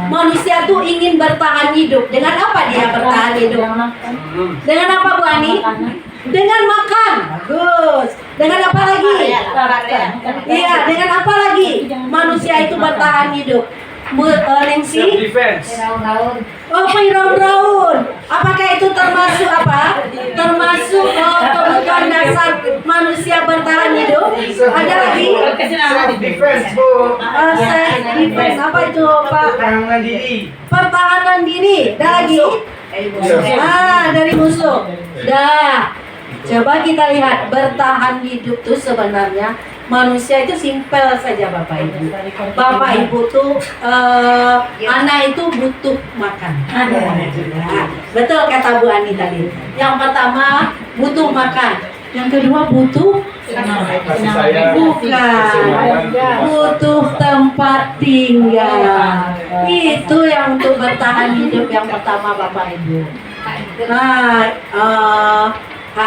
manusia tuh ingin bertahan hidup. Dengan apa dia bertahan hidup? Dengan apa Bu Ani? Dengan makan. Bagus. Dengan apa lagi? Iya, dengan apa lagi manusia itu bertahan hidup? Nengsi? Defense. Raun-raun. Apakah itu termasuk apa? Termasuk kebutuhan dasar manusia bertahan hidup? Ada lagi? Defense, Bu. Defense. Apa itu Pak? Pertahanan diri. Pertahanan diri. Ada lagi? Dari musuh. Coba kita lihat bertahan hidup tuh sebenarnya manusia itu simpel saja Bapak Ibu. Bapak Ibu tuh anak itu butuh makan. Betul kata Bu Ani tadi. Yang pertama butuh makan. Yang kedua butuh Kasih sayang. bukan butuh tempat tinggal. Itu yang untuk bertahan hidup yang pertama Bapak Ibu.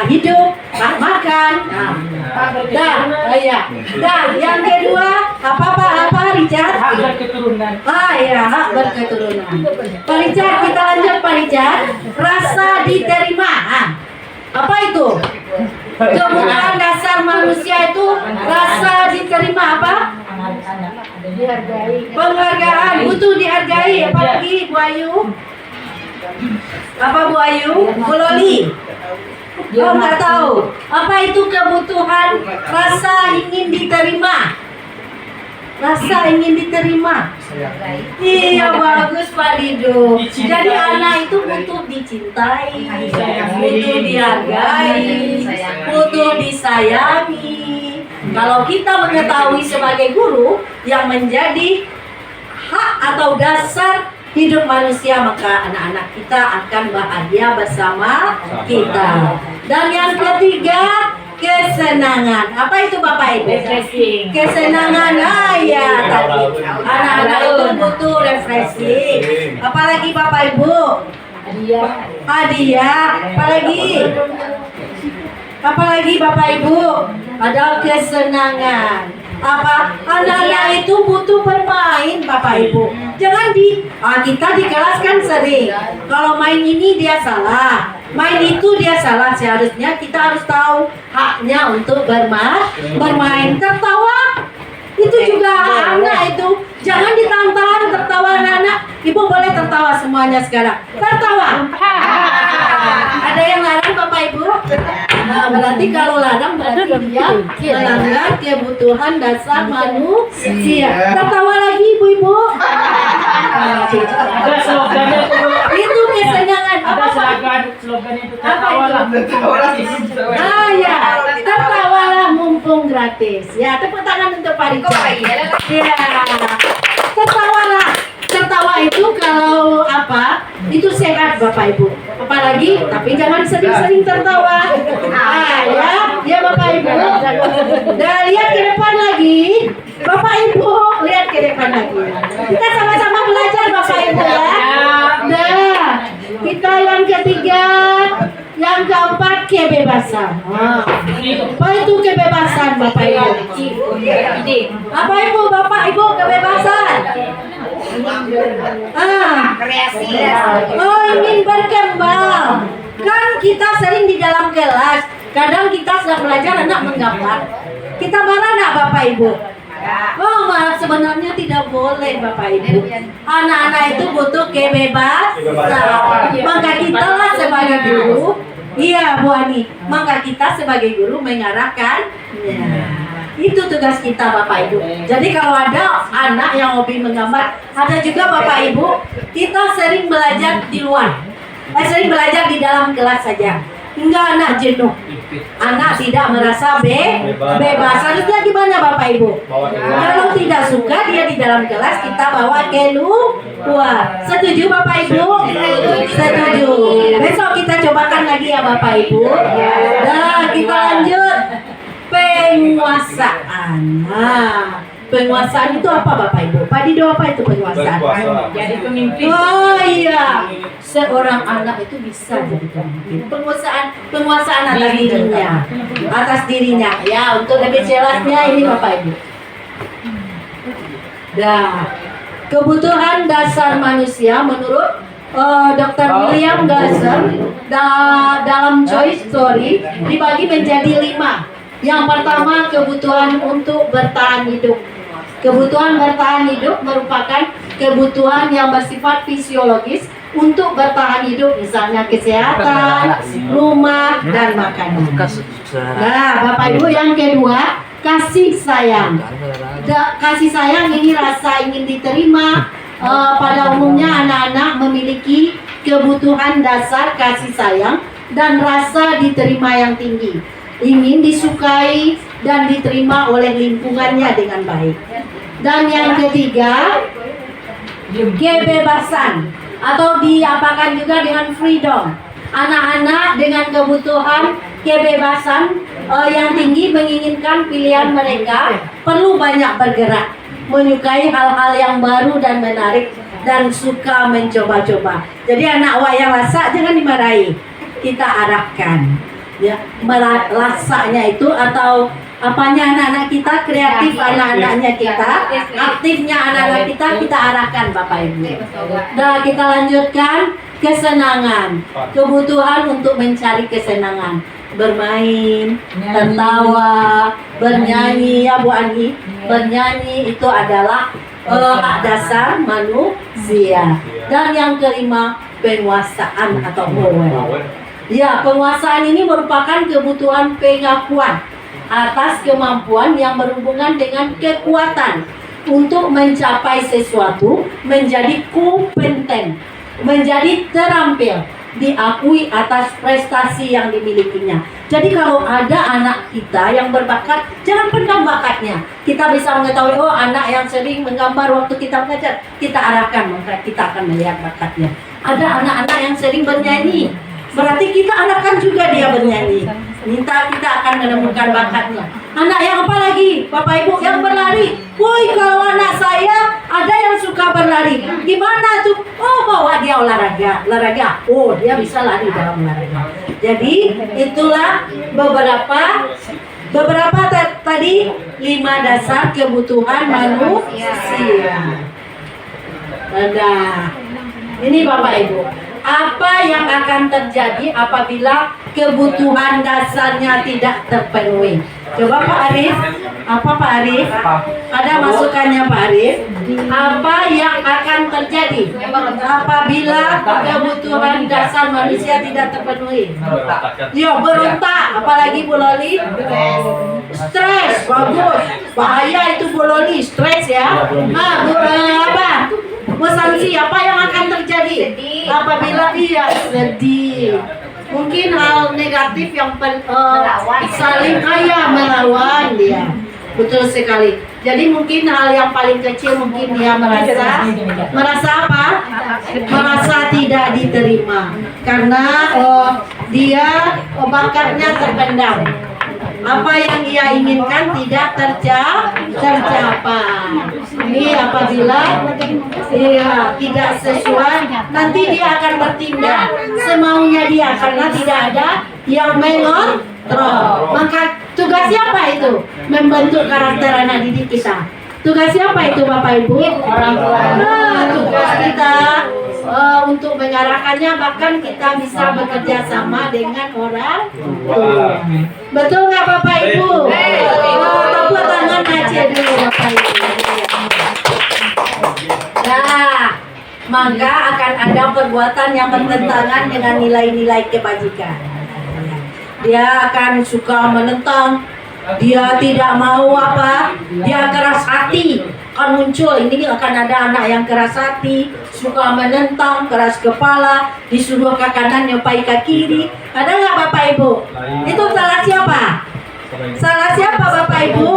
Hidup, makan. Yang kedua apa Richard? Hak berketurunan. Hak berketurunan. Pak Richard, kita lanjut Pak Richard. Rasa diterima. Apa itu? Kebutuhan dasar manusia itu rasa diterima apa? Dihargai. Penghargaan, butuh dihargai. Apalagi Bu Ayu? Apa Bu Ayu? Bu Loli? Nggak tahu. Apa itu kebutuhan rasa ingin diterima? rasa ingin diterima. Iya bagus Pak Dido. Jadi anak itu butuh dicintai, butuh dihargai, butuh disayangi. Kalau kita mengetahui sebagai guru yang menjadi hak atau dasar hidup manusia, maka anak-anak kita akan bahagia bersama kita. Dan yang ketiga, kesenangan. Apa itu Bapak Ibu? Refreshing. Kesenangan. Ya tadi anak-anak itu butuh refreshing. Apalagi Bapak Ibu? Hadiah. Apalagi Bapak Ibu? Ada kesenangan. Apa? Anak-anak itu butuh bermain Bapak Ibu. Jangan kita di kelas kan sering kalau main ini dia salah, main itu dia salah. Seharusnya kita harus tahu haknya untuk bermain. Tertawa itu juga anak itu. Jangan ditantang tertawa anak-anak. Ibu boleh tertawa semuanya sekarang. Tertawa. Ada yang larang Bapak Ibu? Nah, berarti kalau larang berarti dia melanggar kebutuhan dasar manusia. Tertawa lagi ibu-ibu. Ada slogannya tuh. Itu kesenangan. Ada slogan itu Apa itu? Ya, tertawalah mumpung gratis. Ya, tepuk tangan untuk Pak Rico. Ya, tertawa itu kalau apa? Itu sehat Bapak Ibu. Apalagi, tapi jangan sering-sering tertawa. Ya Bapak Ibu. Dan lihat ke depan lagi. Bapak Ibu, lihat ke depan lagi. Kita sama-sama belajar Bapak Ibu ya. Nah, kita yang ketiga, yang keempat kebebasan. Apa itu kebebasan Bapak Ibu? Apa Ibu, Bapak Ibu kebebasan? Ingin berkembang. Kan kita sering di dalam kelas, kadang kita sedang belajar anak menggambar. Kita marah nak Bapak Ibu? Marah sebenarnya tidak boleh Bapak Ibu. Anak-anak itu butuh kebebasan. Maka kita lah sebagai guru, iya Bu Ani, maka kita sebagai guru mengarahkannya. Itu tugas kita Bapak Ibu. Jadi kalau ada anak yang hobi menggambar, ada juga Bapak Ibu, kita sering belajar di luar. Sering belajar di dalam kelas saja. Hingga anak jenuh. Anak tidak merasa bebas. Harusnya gimana Bapak Ibu? Kalau tidak suka dia di dalam kelas, kita bawa keluar. Setuju Bapak Ibu? Setuju. Besok kita cobakan lagi ya Bapak Ibu. Nah, kita lanjut. Penguasaan. Penguasaan itu apa Bapak Ibu? Pak Dido, apa itu penguasaan? Jadi pemimpin. Oh iya, seorang anak itu bisa jadi pemimpin. Penguasaan atas dirinya. Ya, untuk lebih jelasnya ini Bapak Ibu. Kebutuhan dasar manusia menurut Dr. William Gasser dalam Choice Story dibagi menjadi 5. Yang pertama, kebutuhan untuk bertahan hidup. Kebutuhan bertahan hidup merupakan kebutuhan yang bersifat fisiologis untuk bertahan hidup, misalnya kesehatan, rumah, dan makanan. Nah, Bapak Ibu, yang kedua, kasih sayang. Kasih sayang ini rasa ingin diterima. Pada umumnya anak-anak memiliki kebutuhan dasar kasih sayang dan rasa diterima yang tinggi. Ingin disukai dan diterima oleh lingkungannya dengan baik. Dan yang ketiga, kebebasan atau diapakan juga dengan freedom. Anak-anak dengan kebutuhan kebebasan yang tinggi menginginkan pilihan mereka, perlu banyak bergerak, menyukai hal-hal yang baru dan menarik, dan suka mencoba-coba. Jadi anak wayang lasak jangan dimarahi, kita arahkan. Ya, lasaknya itu atau apanya anak-anak kita, kreatif anak-anaknya kita, aktifnya anak-anak kita arahkan Bapak Ibu. Nah, kita lanjutkan kesenangan, kebutuhan untuk mencari kesenangan, bermain, tertawa, bernyanyi ya Bu Ani. Bernyanyi itu adalah hak dasar manusia. Dan yang kelima, penguasaan atau power. Ya, penguasaan ini merupakan kebutuhan pengakuan atas kemampuan yang berhubungan dengan kekuatan, untuk mencapai sesuatu menjadi kompeten, menjadi terampil, diakui atas prestasi yang dimilikinya. Jadi kalau ada anak kita yang berbakat, jangan pendam bakatnya. Kita bisa mengetahui, oh anak yang sering menggambar waktu kita mengajar, kita arahkan, maka kita akan melihat bakatnya. Ada anak-anak yang sering bernyanyi, berarti kita arahkan juga dia bernyanyi. Minta kita akan menemukan bakatnya. Anak yang apa lagi? Bapak Ibu yang berlari. Woi, kalau anak saya ada yang suka berlari. Gimana tuh? Oh, bawa dia olahraga. Oh, dia bisa lari dalam olahraga. Jadi, itulah beberapa tadi 5 dasar kebutuhan manusia. Nah, ini Bapak Ibu. Apa yang akan terjadi apabila kebutuhan dasarnya tidak terpenuhi? Coba Pak Arif, apa Pak Arif? Ada masukannya Pak Arif? Apa yang akan terjadi apabila kebutuhan dasar manusia tidak terpenuhi? Ya berontak, apalagi Bu Loli? Stres, bagus. Bahaya itu Bu Loli, stres ya. Apa? Bu Sansi, apa yang akan terjadi apabila dia sedih? Mungkin hal negatif yang saling melawan dia. Betul sekali. Jadi mungkin hal yang paling kecil mungkin dia merasa apa? Merasa tidak diterima karena dia bakatnya terpendam. Apa yang ia inginkan tidak tercapai. Ini apabila tidak sesuai, nanti dia akan bertindak semaunya dia karena tidak ada yang mengontrol. Maka tugas siapa itu? Membentuk karakter anak didik kita. Tugas siapa itu Bapak Ibu? Orang tua. Tugas kita untuk mengarahkannya, bahkan kita bisa bekerja sama dengan orang tua. Betul nggak Bapak Ibu? Tepuk tangan aja dulu Bapak Ibu. Nah, maka akan ada perbuatan yang bertentangan dengan nilai-nilai kebajikan. Dia akan suka menentang. Dia tidak mau apa? Dia keras hati. Akan muncul, ini akan ada anak yang keras hati, suka menentang, keras kepala, disuruh ke kanan nyopai ke kiri. Ada nggak Bapak Ibu? Itu salah siapa? Salah siapa Bapak Ibu?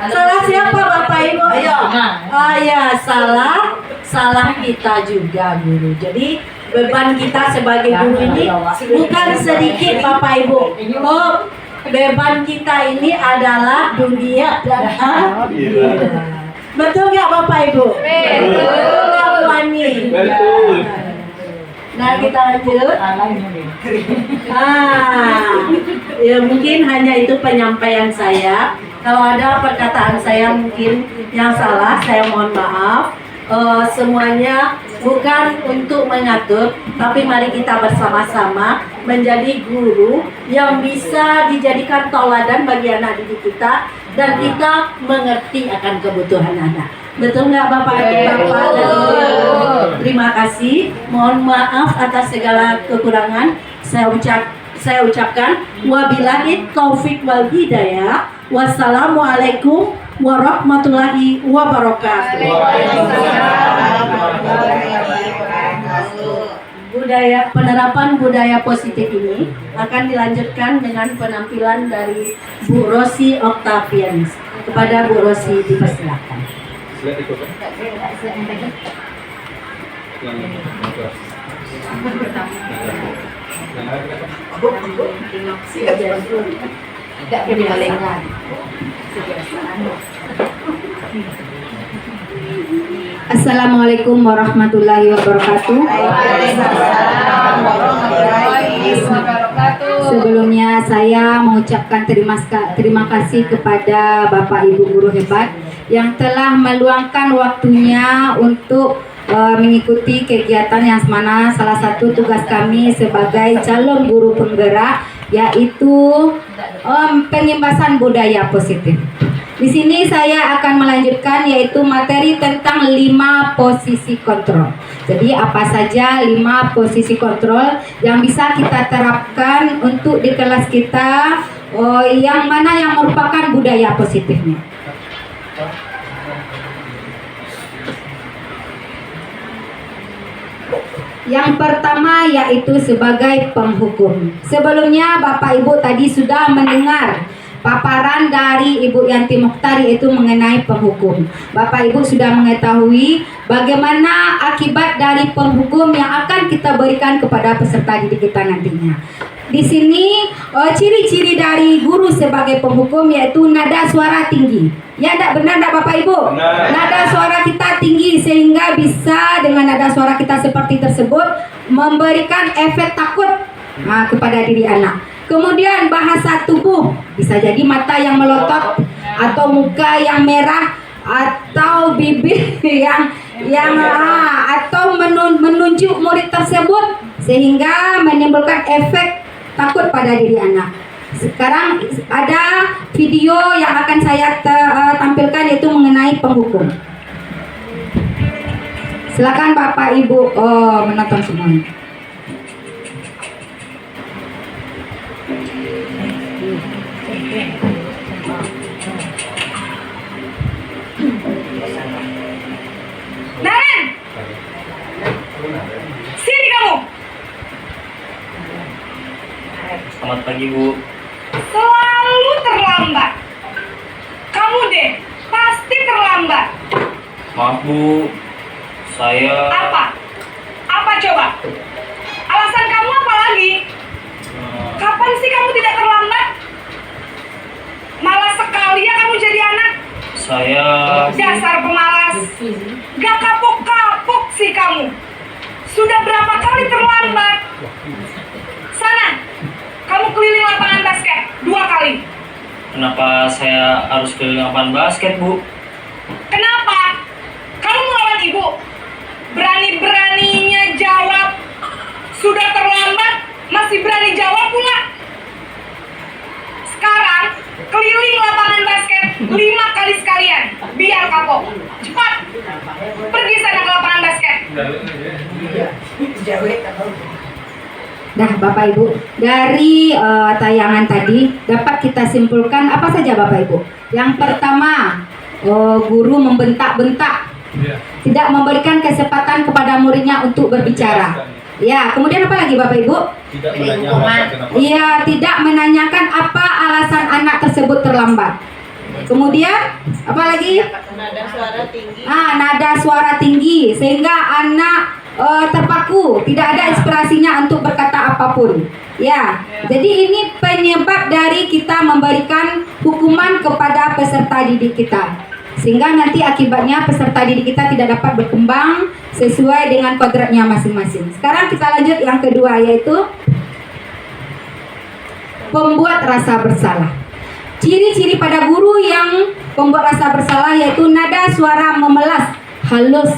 Salah siapa Bapak Ibu? Ayo. Ya, salah kita juga guru. Jadi beban kita sebagai guru ini bukan sedikit Bapak Ibu. Beban kita ini adalah dunia dan akhirat. Betul nggak Bapak Ibu? Betul nggak Bu Ani? Betul. Nah kita lanjut. Ya mungkin hanya itu penyampaian saya. Kalau ada perkataan saya mungkin yang salah, saya mohon maaf. Semuanya bukan untuk mengatur, tapi mari kita bersama-sama menjadi guru yang bisa dijadikan tauladan bagi anak didik kita dan kita mengerti akan kebutuhan anak. Betul nggak Bapak Ibu? Terima kasih. Mohon maaf atas segala kekurangan. Saya ucapkan wabillahi taufik wal hidayah. Wassalamualaikum warahmatullahi wabarakatuh. Penerapan budaya positif ini akan dilanjutkan dengan penampilan dari Bu Rosi Octavianus. Kepada Bu Rosi dipersilakan. Assalamualaikum warahmatullahi wabarakatuh. Sebelumnya saya mengucapkan terima kasih kepada Bapak Ibu guru hebat yang telah meluangkan waktunya untuk mengikuti kegiatan yang mana salah satu tugas kami sebagai calon guru penggerak yaitu pengimbasan budaya positif. Di sini saya akan melanjutkan yaitu materi tentang 5 posisi kontrol. Jadi apa saja 5 posisi kontrol yang bisa kita terapkan untuk di kelas kita, yang mana yang merupakan budaya positifnya. Yang pertama yaitu sebagai penghukum. Sebelumnya Bapak Ibu tadi sudah mendengar paparan dari Ibu Yanti Mukhtari itu mengenai penghukum. Bapak Ibu sudah mengetahui bagaimana akibat dari penghukum yang akan kita berikan kepada peserta didik kita nantinya. Di sini ciri-ciri dari guru sebagai penghukum yaitu nada suara tinggi. Ya, tidak benar tidak Bapak Ibu? Benar. Nada suara kita tinggi sehingga bisa dengan nada suara kita seperti tersebut memberikan efek takut kepada diri anak. Kemudian bahasa tubuh, bisa jadi mata yang melotot atau muka yang merah atau bibir yang atau menunjuk murid tersebut sehingga menimbulkan efek takut pada diri anak. Sekarang ada video yang akan saya tampilkan yaitu mengenai penghukum. Silakan Bapak Ibu menonton semuanya. Naren, sini kamu. Selamat pagi, Bu. Selalu terlambat. Kamu deh, pasti terlambat. Maaf, Bu. Saya Apa? Apa coba? Alasan kamu apa lagi? Kapan sih kamu tidak terlambat? Malas sekali ya kamu jadi anak. saya Dasar pemalas. Gak kapok-kapok sih kamu. Sudah berapa kali terlambat? Sana, kamu keliling lapangan basket 2 kali. Kenapa saya harus keliling lapangan basket, Bu? Kenapa? Kamu melawan ibu. Berani-beraninya jawab. Sudah terlambat, masih berani jawab pula. Sekarang, keliling lapangan basket 5 kali sekalian. Biar kapok. Cepat. Pergi sana ke lapangan basket. Nah, Bapak Ibu, dari tayangan tadi dapat kita simpulkan apa saja Bapak Ibu? Yang pertama, guru membentak-bentak, tidak memberikan kesempatan kepada muridnya untuk berbicara. Ya, kemudian apa lagi Bapak Ibu? Tidak menanyakan kenapa. Iya, tidak menanyakan apa alasan anak tersebut terlambat. Kemudian apa lagi? Nada suara tinggi. Nada suara tinggi sehingga anak terpaku, tidak ada inspirasinya untuk berkata apapun. Ya, jadi ini penyebab dari kita memberikan hukuman kepada peserta didik kita. Sehingga nanti akibatnya peserta didik kita tidak dapat berkembang sesuai dengan kodratnya masing-masing. Sekarang kita lanjut yang kedua yaitu pembuat rasa bersalah. Ciri-ciri pada guru yang pembuat rasa bersalah yaitu nada suara memelas, halus,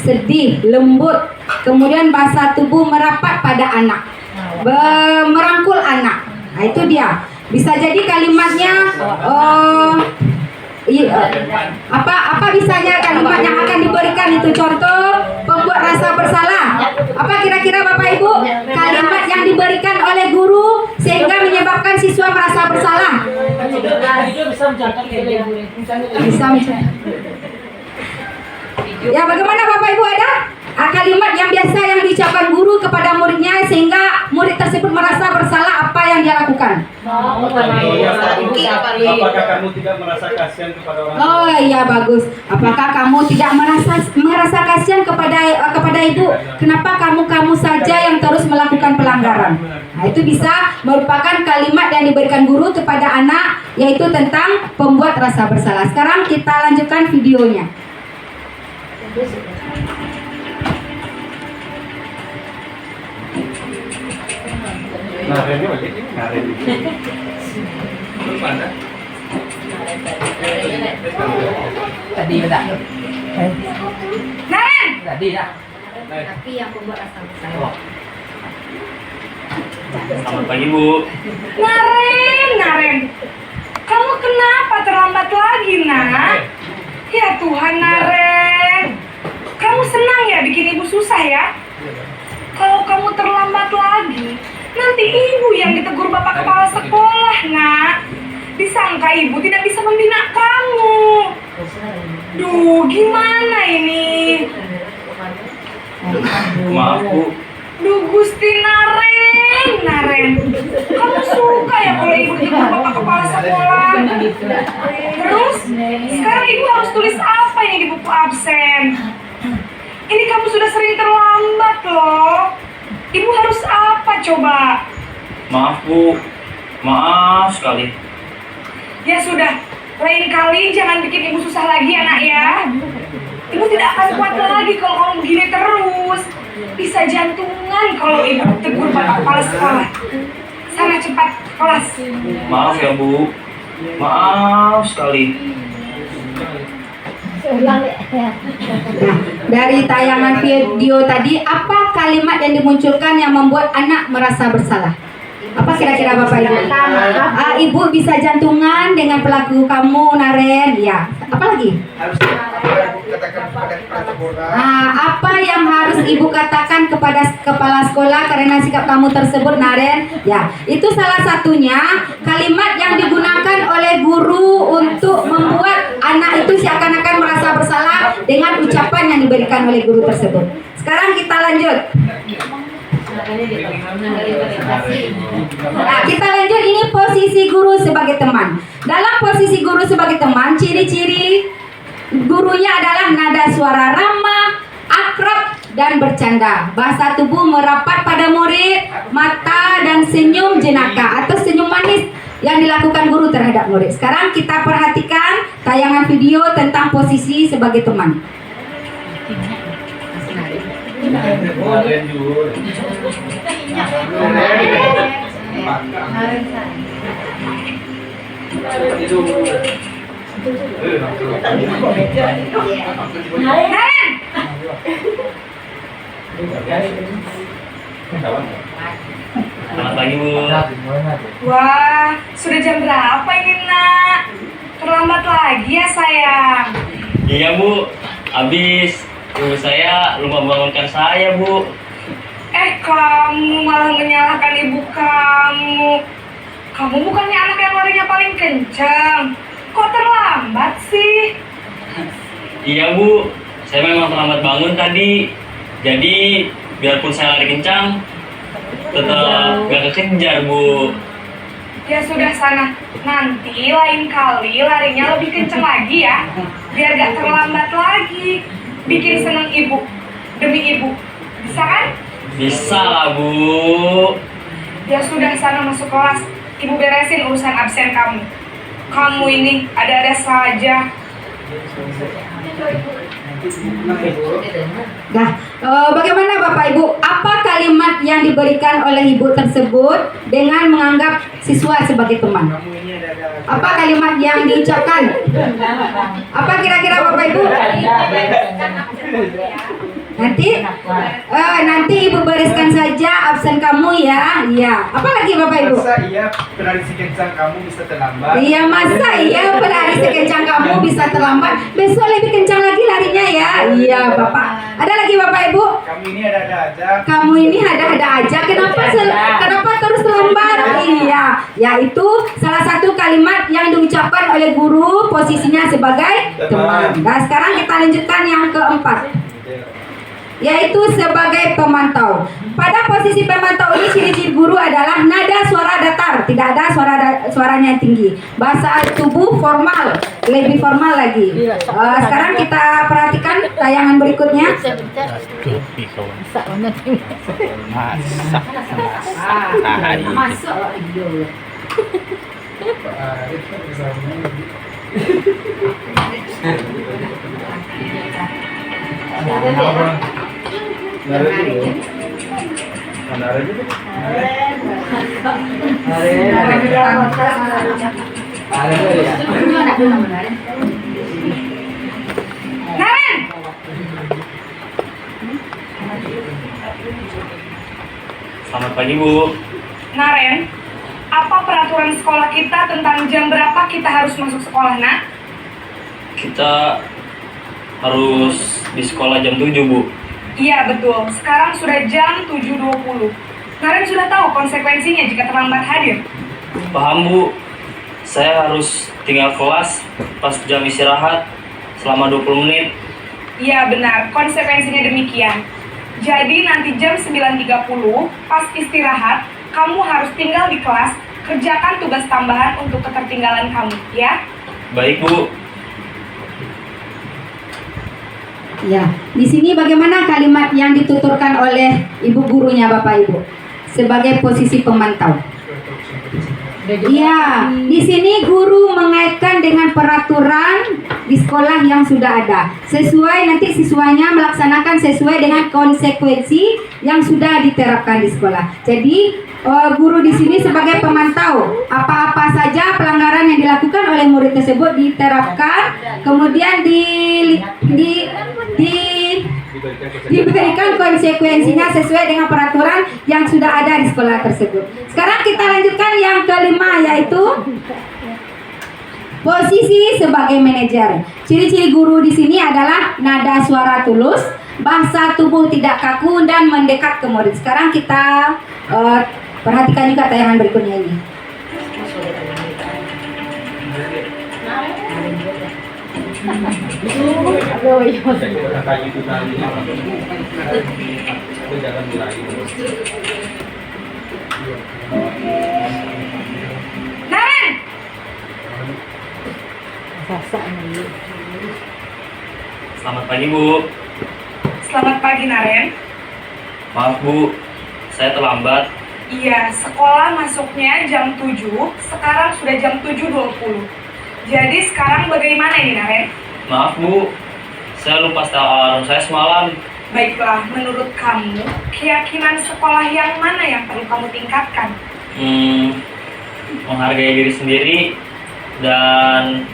sedih, lembut, kemudian bahasa tubuh merapat pada anak, merangkul anak. Nah, itu dia. Bisa jadi kalimatnya apa bisanya kalimat yang akan diberikan itu contoh pembuat rasa bersalah. Apa kira-kira Bapak Ibu kalimat yang diberikan oleh guru sehingga menyebabkan siswa merasa bersalah? Bisa. Ya, bagaimana Bapak Ibu ada kalimat yang biasa yang diucapkan guru kepada muridnya sehingga murid tersebut merasa bersalah apa yang dia lakukan? Apakah kamu tidak merasa kasihan kepada orang tua? Oh iya, bagus. Apakah kamu tidak merasa kasihan kepada ibu? Kenapa kamu saja yang terus melakukan pelanggaran? Nah, itu bisa merupakan kalimat yang diberikan guru kepada anak yaitu tentang pembuat rasa bersalah. Sekarang kita lanjutkan videonya. Ngarennya aja, ngaren. Belum ada. Tadi dah. Naren, Tadi dah. Tapi yang pembuat rasa bersalah. Selamat pagi, Bu. Naren, kamu kenapa terlambat lagi, nak? Ya Tuhan, Naren, kamu senang ya bikin ibu susah ya? Kalau kamu terlambat lagi, nanti ibu yang ditegur bapak kepala sekolah, nak. Disangka ibu tidak bisa membina kamu. Duh, gimana ini? Maaf Bu. Duh Gusti Naren. Kamu suka ya kalau ibu tegur bapak kepala sekolah? Terus sekarang ibu harus tulis apa ini di buku absen? Ini kamu sudah sering terlambat loh. Ibu harus apa coba? Maaf Bu. Maaf sekali. Ya sudah, lain kali jangan bikin ibu susah lagi ya nak ya. Ibu tidak akan kuat lagi kalau kamu begini terus. Bisa jantungan kalau ibu tegur bapak kepala sekolah. Sana cepat kelas. Maaf ya Bu. Maaf sekali. Dari tayangan video tadi, apa kalimat yang dimunculkan yang membuat anak merasa bersalah? Apa kira-kira Bapak Ibu? Ibu bisa jantungan dengan pelaku kamu, Naren. Ya. Apa lagi? Apa yang harus ibu katakan kepada kepala sekolah karena sikap kamu tersebut, Naren? Ya, itu salah satunya kalimat yang digunakan oleh guru untuk membuat anak itu seakan-akan merasa bersalah dengan ucapan yang diberikan oleh guru tersebut. Sekarang kita lanjut. Kita lanjut, ini posisi guru sebagai teman. Dalam posisi guru sebagai teman, ciri-ciri gurunya adalah nada suara ramah, akrab, dan bercanda. Bahasa tubuh merapat pada murid, mata dan senyum jenaka atau senyum manis yang dilakukan guru terhadap murid. Sekarang kita perhatikan tayangan video tentang posisi sebagai teman. Naren! Selamat pagi Bu. Wah, sudah jam berapa ini nak? Terlambat lagi ya sayang. Iya Bu. Habis ibu saya lupa bangunkan saya Bu. Kamu malah menyalahkan ibu kamu. Kamu bukannya anak yang larinya paling kencang. Kok terlambat sih? Iya Bu. Saya memang terlambat bangun tadi. Jadi biarpun saya lari kencang, tetap gak kekejar Bu. Ya sudah sana. Nanti lain kali larinya lebih kencang lagi ya. Biar gak terlambat lagi. Bikin seneng ibu. Demi ibu. Bisa kan? Bisa lah Bu. Ya sudah sana masuk kelas. Ibu beresin urusan absen kamu. Kamu ini ada-ada saja. Nah, bagaimana Bapak Ibu? Apa kalimat yang diberikan oleh ibu tersebut dengan menganggap siswa sebagai teman? Apa kalimat yang diucapkan? Apa kira-kira Bapak Ibu? Nanti ibu bereskan saja absen kamu ya. Iya. Apa lagi Bapak Ibu? Masa iya berlari sekencang kamu bisa terlambat? Iya, masa iya berlari sekencang kamu bisa terlambat? Besok lebih kencang lagi larinya ya. Iya Bapak. Ada lagi Bapak Ibu? Kamu ini ada-ada aja. Kamu ini ada-ada aja. Kenapa terus terlambat? Iya. Ya itu salah satu kalimat yang diucapkan oleh guru posisinya sebagai teman. Nah sekarang kita lanjutkan yang keempat, yaitu sebagai pemantau. Pada posisi pemantau ini ciri-ciri guru adalah nada suara datar, tidak ada suaranya yang tinggi. Bahasa tubuh formal, lebih formal lagi. Sekarang kita perhatikan tayangan berikutnya. Naren! Selamat pagi Bu. Naren, apa peraturan sekolah kita tentang jam berapa kita harus masuk sekolah, nak? Kita harus di sekolah jam 7 Bu. Iya betul, sekarang sudah jam 7.20. Naren sudah tahu konsekuensinya jika terlambat hadir. Paham Bu. Saya harus tinggal kelas pas jam istirahat selama 20 menit. Iya benar, konsekuensinya demikian. Jadi nanti jam 9.30 pas istirahat, kamu harus tinggal di kelas, kerjakan tugas tambahan untuk ketertinggalan kamu, ya. Baik, Bu. Ya, di sini bagaimana kalimat yang dituturkan oleh ibu gurunya Bapak Ibu sebagai posisi pemantau? Iya, di sini guru mengaitkan dengan peraturan di sekolah yang sudah ada. Sesuai nanti siswanya melaksanakan sesuai dengan konsekuensi yang sudah diterapkan di sekolah. Jadi guru di sini sebagai pemantau apa-apa saja pelanggaran yang dilakukan oleh murid tersebut diterapkan, kemudian diberikan konsekuensinya sesuai dengan peraturan yang sudah ada di sekolah tersebut. Sekarang kita lanjutkan yang kelima, yaitu posisi sebagai manajer. Ciri-ciri guru di sini adalah nada suara tulus, bahasa tubuh tidak kaku dan mendekat ke murid. Sekarang kita perhatikan juga tayangan berikutnya ini. Naren! Selamat pagi, Bu. Selamat pagi, Naren. Maaf, Bu. Saya terlambat. Iya, sekolah masuknya jam 7, sekarang sudah jam 7.20. Jadi sekarang bagaimana ini, Naren? Maaf, Bu. Saya lupa setel alarm saya semalam. Baiklah, menurut kamu, keyakinan sekolah yang mana yang perlu kamu tingkatkan? Menghargai diri sendiri dan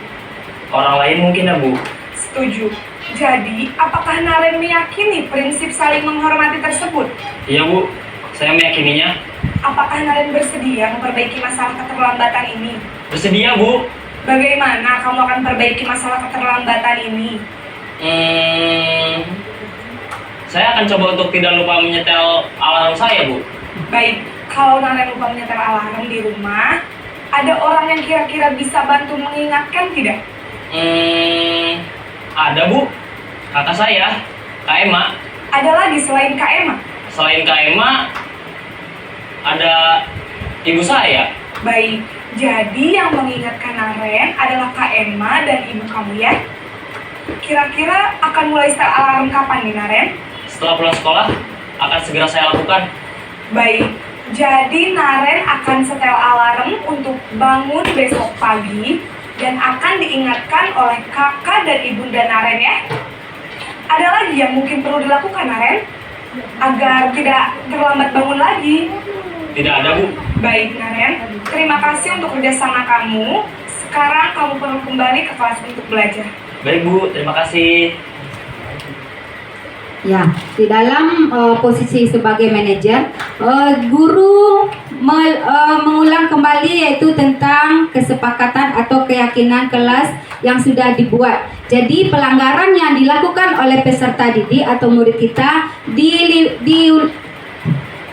orang lain mungkin ya, Bu. Setuju. Jadi, apakah Naren meyakini prinsip saling menghormati tersebut? Iya, Bu. Saya meyakininya. Apakah Naren bersedia memperbaiki masalah keterlambatan ini? Bersedia, Bu. Bagaimana kamu akan perbaiki masalah keterlambatan ini? Saya akan coba untuk tidak lupa menyetel alarm saya, Bu. Baik, kalau Naren lupa menyetel alarm di rumah, ada orang yang kira-kira bisa bantu mengingatkan tidak? Ada, Bu. Kakak saya, Kak Emma. Ada lagi selain Kak Emma? Selain Kak Emma, ada ibu saya. Baik, jadi yang mengingatkan Naren adalah Kak Emma dan ibu kamu ya? Kira-kira akan mulai setel alarm kapan nih, Naren? Setelah pulang sekolah, akan segera saya lakukan. Baik, jadi Naren akan setel alarm untuk bangun besok pagi dan akan diingatkan oleh kakak dan ibunda Naren ya. Ada lagi yang mungkin perlu dilakukan, Naren? Agar tidak terlambat bangun lagi. Tidak ada, Bu. Baik, Naren. Terima kasih untuk kerjasama kamu. Sekarang kamu perlu kembali ke kelas untuk belajar. Baik, Bu. Terima kasih. Ya, di dalam posisi sebagai manajer, guru mengulang kembali yaitu tentang kesepakatan atau keyakinan kelas yang sudah dibuat. Jadi pelanggaran yang dilakukan oleh peserta didik atau murid kita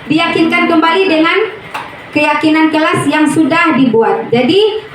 diyakinkan kembali dengan keyakinan kelas yang sudah dibuat. Jadi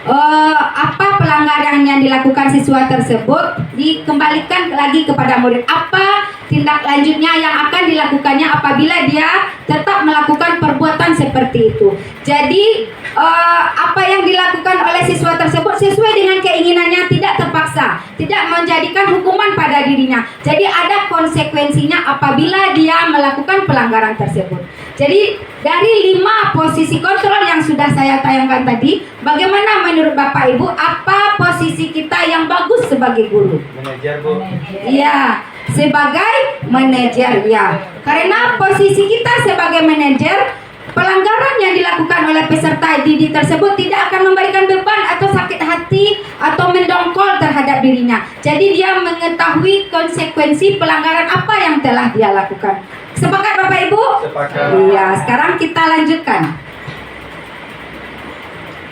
apa pelanggaran yang dilakukan siswa tersebut dikembalikan lagi kepada murid. Apa tindak lanjutnya yang akan dilakukannya apabila dia tetap melakukan perbuatan seperti itu. Jadi apa yang dilakukan oleh siswa tersebut sesuai dengan keinginannya, tidak terpaksa, tidak menjadikan hukuman pada dirinya. Jadi ada konsekuensinya apabila dia melakukan pelanggaran tersebut. Jadi dari 5 posisi kontrol yang sudah saya tayangkan tadi, bagaimana menurut Bapak Ibu, apa posisi kita yang bagus sebagai guru? Manajer, Bu. Iya, sebagai manajer ya. Karena posisi kita sebagai manajer, pelanggaran yang dilakukan oleh peserta didik tersebut tidak akan memberikan beban atau sakit hati atau mendongkol terhadap dirinya. Jadi dia mengetahui konsekuensi pelanggaran apa yang telah dia lakukan. Sepakat Bapak Ibu? Sepakat. Iya, sekarang kita lanjutkan.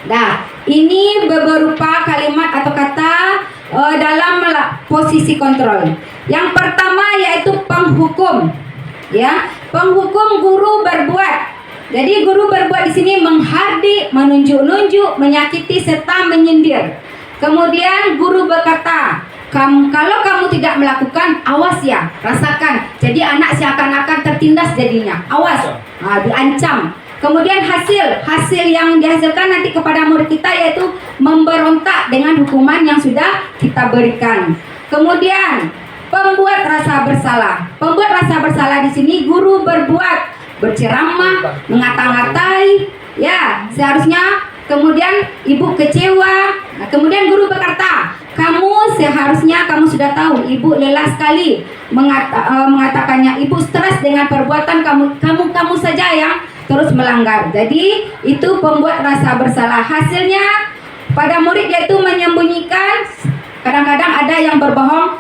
Nah, ini beberapa kalimat atau kata dalam posisi kontrol. Yang pertama yaitu penghukum. Ya, penghukum guru berbuat. Jadi guru berbuat di sini menghardik, menunjuk-nunjuk, menyakiti serta menyindir. Kemudian guru berkata, Kalau kamu tidak melakukan, awas ya, rasakan. Jadi anak seakan-akan tertindas jadinya. Awas, diancam. Kemudian hasil yang dihasilkan nanti kepada murid kita yaitu memberontak dengan hukuman yang sudah kita berikan. Kemudian pembuat rasa bersalah. Pembuat rasa bersalah di sini guru berceramah, mengata-ngatai, ya seharusnya. Kemudian ibu kecewa. Nah, kemudian guru berkata, kamu sudah tahu ibu lelah sekali mengatakannya. Ibu stres dengan perbuatan kamu saja yang terus melanggar. Jadi itu pembuat rasa bersalah. Hasilnya pada murid yaitu menyembunyikan. Kadang-kadang ada yang berbohong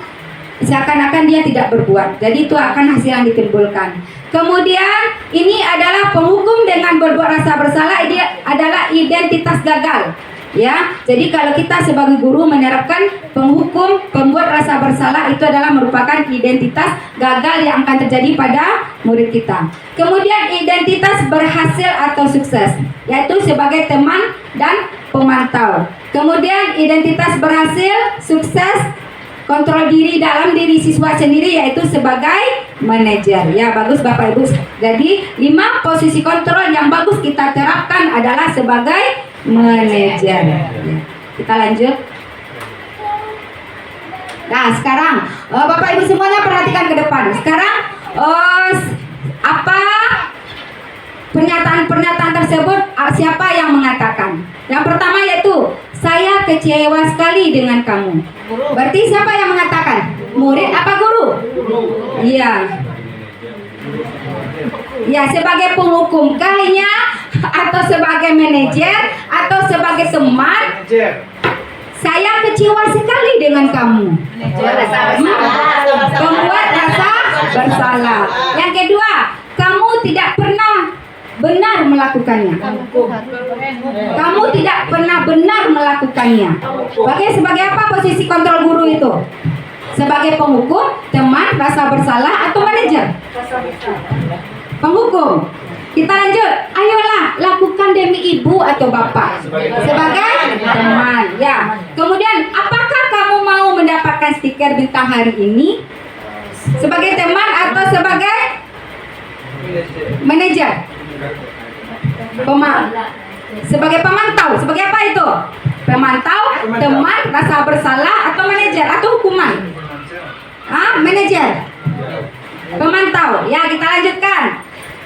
seakan-akan dia tidak berbuat. Jadi itu akan hasil yang ditimbulkan. Kemudian ini adalah penghukum dengan berbuat rasa bersalah. Ini adalah identitas gagal. Ya, jadi kalau kita sebagai guru menerapkan penghukum pembuat rasa bersalah, itu adalah merupakan identitas gagal yang akan terjadi pada murid kita. Kemudian identitas berhasil atau sukses, yaitu sebagai teman dan pemantau. Kemudian identitas berhasil, sukses, kontrol diri dalam diri siswa sendiri, yaitu sebagai manajer. Ya, bagus Bapak Ibu. Jadi 5 posisi kontrol yang bagus kita terapkan adalah sebagai manajer. Ya. Kita lanjut. Nah, sekarang Bapak Ibu semuanya perhatikan ke depan. Sekarang apa pernyataan tersebut, siapa yang mengatakan? Yang pertama yaitu saya kecewa sekali dengan kamu. Berarti siapa yang mengatakan? Murid apa guru? Iya. Ya, sebagai penghukum kayaknya, atau sebagai manajer, atau sebagai teman. Saya kecewa sekali dengan kamu. Pembuat rasa bersalah. Yang kedua, kamu tidak pernah benar melakukannya. Kamu tidak pernah benar melakukannya. Sebagai apa posisi kontrol guru itu? Sebagai penghukum, teman, rasa bersalah, atau manajer? Penghukum. Kita lanjut. Ayolah, lakukan demi ibu atau bapak. Sebagai teman. Ya. Kemudian, apakah kamu mau mendapatkan stiker bintang hari ini? Sebagai teman atau sebagai manajer? Sebagai pemantau. Sebagai apa itu? Pemantau, teman, rasa bersalah, atau manajer, atau hukuman? Manajer. Pemantau. Ya, kita lanjutkan.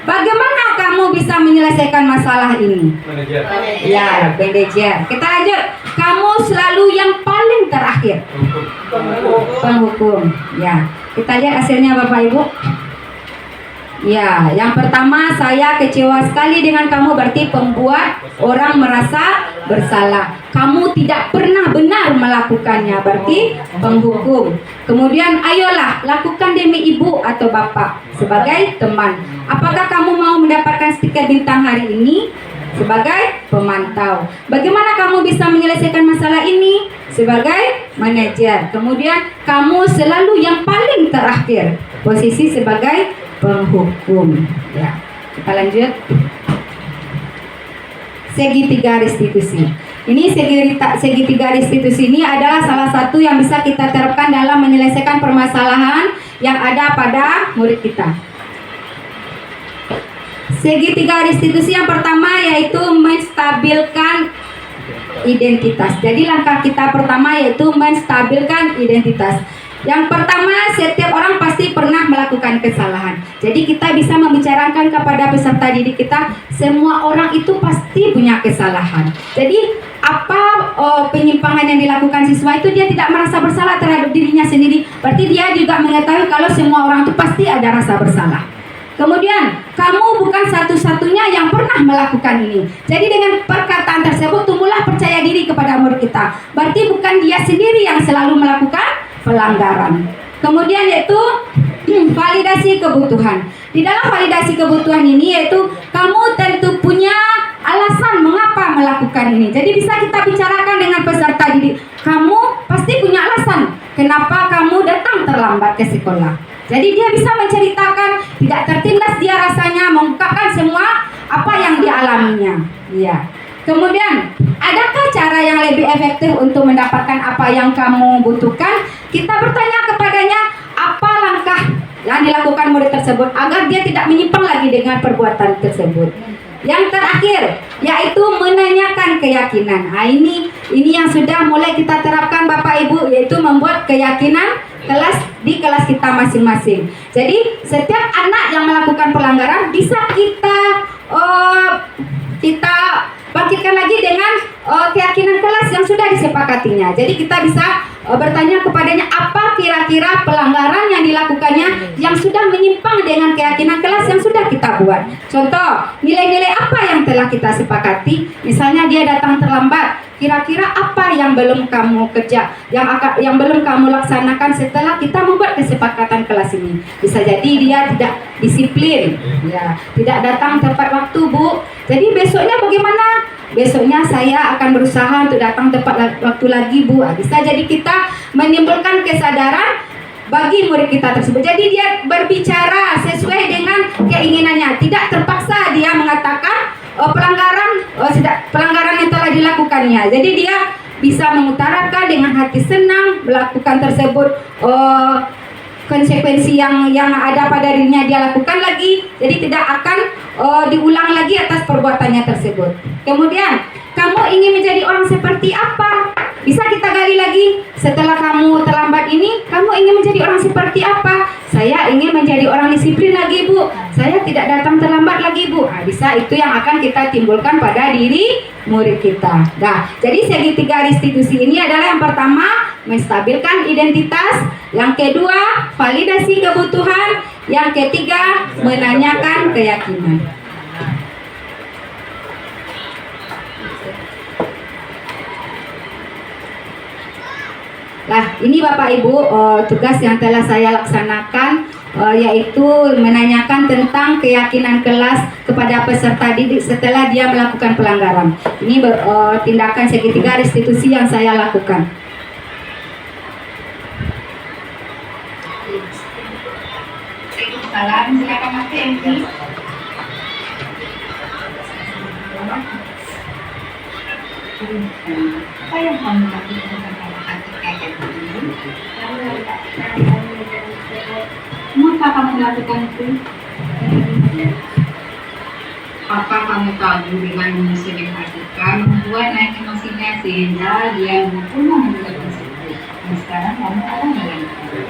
Bagaimana kamu bisa menyelesaikan masalah ini? Manajer. Ya, manajer. Kita lanjut. Kamu selalu yang paling terakhir. Penghukum. Ya, kita lihat hasilnya Bapak Ibu. Ya, yang pertama saya kecewa sekali dengan kamu, berarti pembuat orang merasa bersalah. Kamu tidak pernah benar melakukannya, berarti penghukum. Kemudian ayolah lakukan demi ibu atau bapak sebagai teman. Apakah kamu mau mendapatkan stiker bintang hari ini? Sebagai pemantau. Bagaimana kamu bisa menyelesaikan masalah ini? Sebagai manajer. Kemudian kamu selalu yang paling terakhir, posisi sebagai penghukum. Ya, kita lanjut. Segitiga restitusi. Ini segitiga restitusi ini adalah salah satu yang bisa kita terapkan dalam menyelesaikan permasalahan yang ada pada murid kita. Segitiga restitusi yang pertama yaitu menstabilkan identitas. Jadi langkah kita pertama yaitu menstabilkan identitas. Yang pertama, setiap orang pasti pernah melakukan kesalahan. Jadi kita bisa membicarakan kepada peserta didik kita, semua orang itu pasti punya kesalahan. Jadi apa penyimpangan yang dilakukan siswa itu, dia tidak merasa bersalah terhadap dirinya sendiri. Berarti dia juga mengetahui kalau semua orang itu pasti ada rasa bersalah. Kemudian, kamu bukan satu-satunya yang pernah melakukan ini. Jadi dengan perkataan tersebut, tumbuhlah percaya diri kepada murid kita. Berarti bukan dia sendiri yang selalu melakukan pelanggaran. Kemudian yaitu validasi kebutuhan. Di dalam validasi kebutuhan ini yaitu kamu tentu punya alasan mengapa melakukan ini. Jadi bisa kita bicarakan dengan peserta didik. Kamu pasti punya alasan kenapa kamu datang terlambat ke sekolah. Jadi dia bisa menceritakan, tidak tertindas dia rasanya, mengungkapkan semua apa yang dialaminya. Iya. Kemudian adakah cara yang lebih efektif untuk mendapatkan apa yang kamu butuhkan? Kita bertanya kepadanya, apa langkah yang dilakukan murid tersebut agar dia tidak menyimpang lagi dengan perbuatan tersebut. Yang terakhir, yaitu menanyakan keyakinan. Nah, ini yang sudah mulai kita terapkan Bapak Ibu, yaitu membuat keyakinan di kelas kita masing-masing. Jadi setiap anak yang melakukan pelanggaran bisa kita bangkitkan lagi dengan keyakinan kelas yang sudah disepakatinya. Jadi kita bisa bertanya kepadanya apa kira-kira pelanggaran yang dilakukannya yang sudah menyimpang dengan keyakinan kelas yang sudah kita buat. Contoh, nilai-nilai apa yang telah kita sepakati? Misalnya dia datang terlambat, kira-kira apa yang belum kamu kerja, yang belum kamu laksanakan setelah kita membuat kesepakatan kelas ini. Bisa jadi dia tidak disiplin, ya, tidak datang tepat waktu, Bu. Jadi besoknya bagaimana? Besoknya saya akan berusaha untuk datang tepat waktu lagi, Bu. Bisa jadi kita menimbulkan kesadaran bagi murid kita tersebut. Jadi dia berbicara sesuai dengan keinginannya, tidak terpaksa dia mengatakan pelanggaran yang telah dilakukannya. Jadi dia bisa mengutarakan dengan hati senang melakukan tersebut, konsekuensi yang ada pada dirinya dia lakukan lagi, jadi tidak akan diulang lagi atas perbuatannya tersebut. Kemudian, kamu ingin menjadi orang seperti apa? Bisa kita gali lagi, setelah kamu terlambat ini, kamu ingin menjadi orang seperti apa? Saya ingin menjadi orang disiplin lagi, Bu. Saya tidak datang terlambat lagi, Bu. Nah, bisa itu yang akan kita timbulkan pada diri murid kita. Nah, jadi segitiga restitusi ini adalah yang pertama, menstabilkan identitas. Yang kedua, validasi kebutuhan. Yang ketiga, menanyakan keyakinan. Nah, ini Bapak Ibu tugas yang telah saya laksanakan, yaitu menanyakan tentang keyakinan kelas kepada peserta didik setelah dia melakukan pelanggaran. Ini tindakan segitiga restitusi yang saya lakukan. Salam, silakan Mas MC. Apa yang kamu lakukan pada ketika ini? Mengapa kamu lakukan itu? Apa kamu tahu dengan menyusun Atika membuat naik emosinya sehingga dia membunuh murid tersebut? Dan sekarang kamu akan melakukan.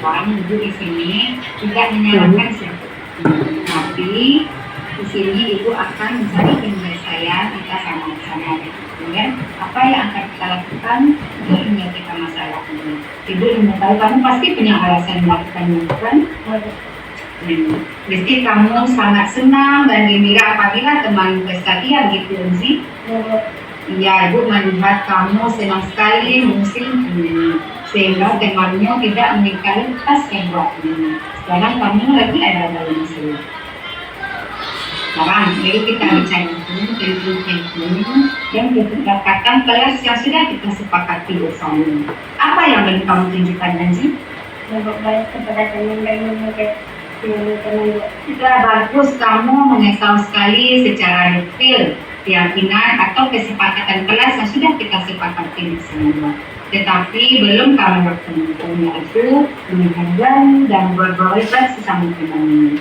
Orang ibu di sini tidak menyalahkan siapa, tapi di sini ibu akan mencari penyelesaian kita sama-sama. Kemudian apa yang akan kita lakukan untuk menyelesaikan masalah ini? Ibu ingin tahu, kamu pasti punya alasan melakukannya, bukan? Mesti kamu sangat senang dan gembira apabila teman bersedia gitu sih. Iya, ibu melihat kamu senang sekali musim ini, sehingga temanmu tidak mengingkari tas yang buat ini. Sekarang kamu lagi ada dalam masalah. Sekarang, jadi kita bicara itu yang dikatakan kelas yang sudah kita sepakati bersama. Apa yang ingin kamu tunjukkan nanti? Baik kepada teman-teman Sudah bagus, kamu mengesal sekali secara detail keyakinan atau kesepakatan kelas yang sudah kita sepakati bersama. Tetapi belum kamu lakukan, yaitu menghargai dan berkomunikasi sesama teman.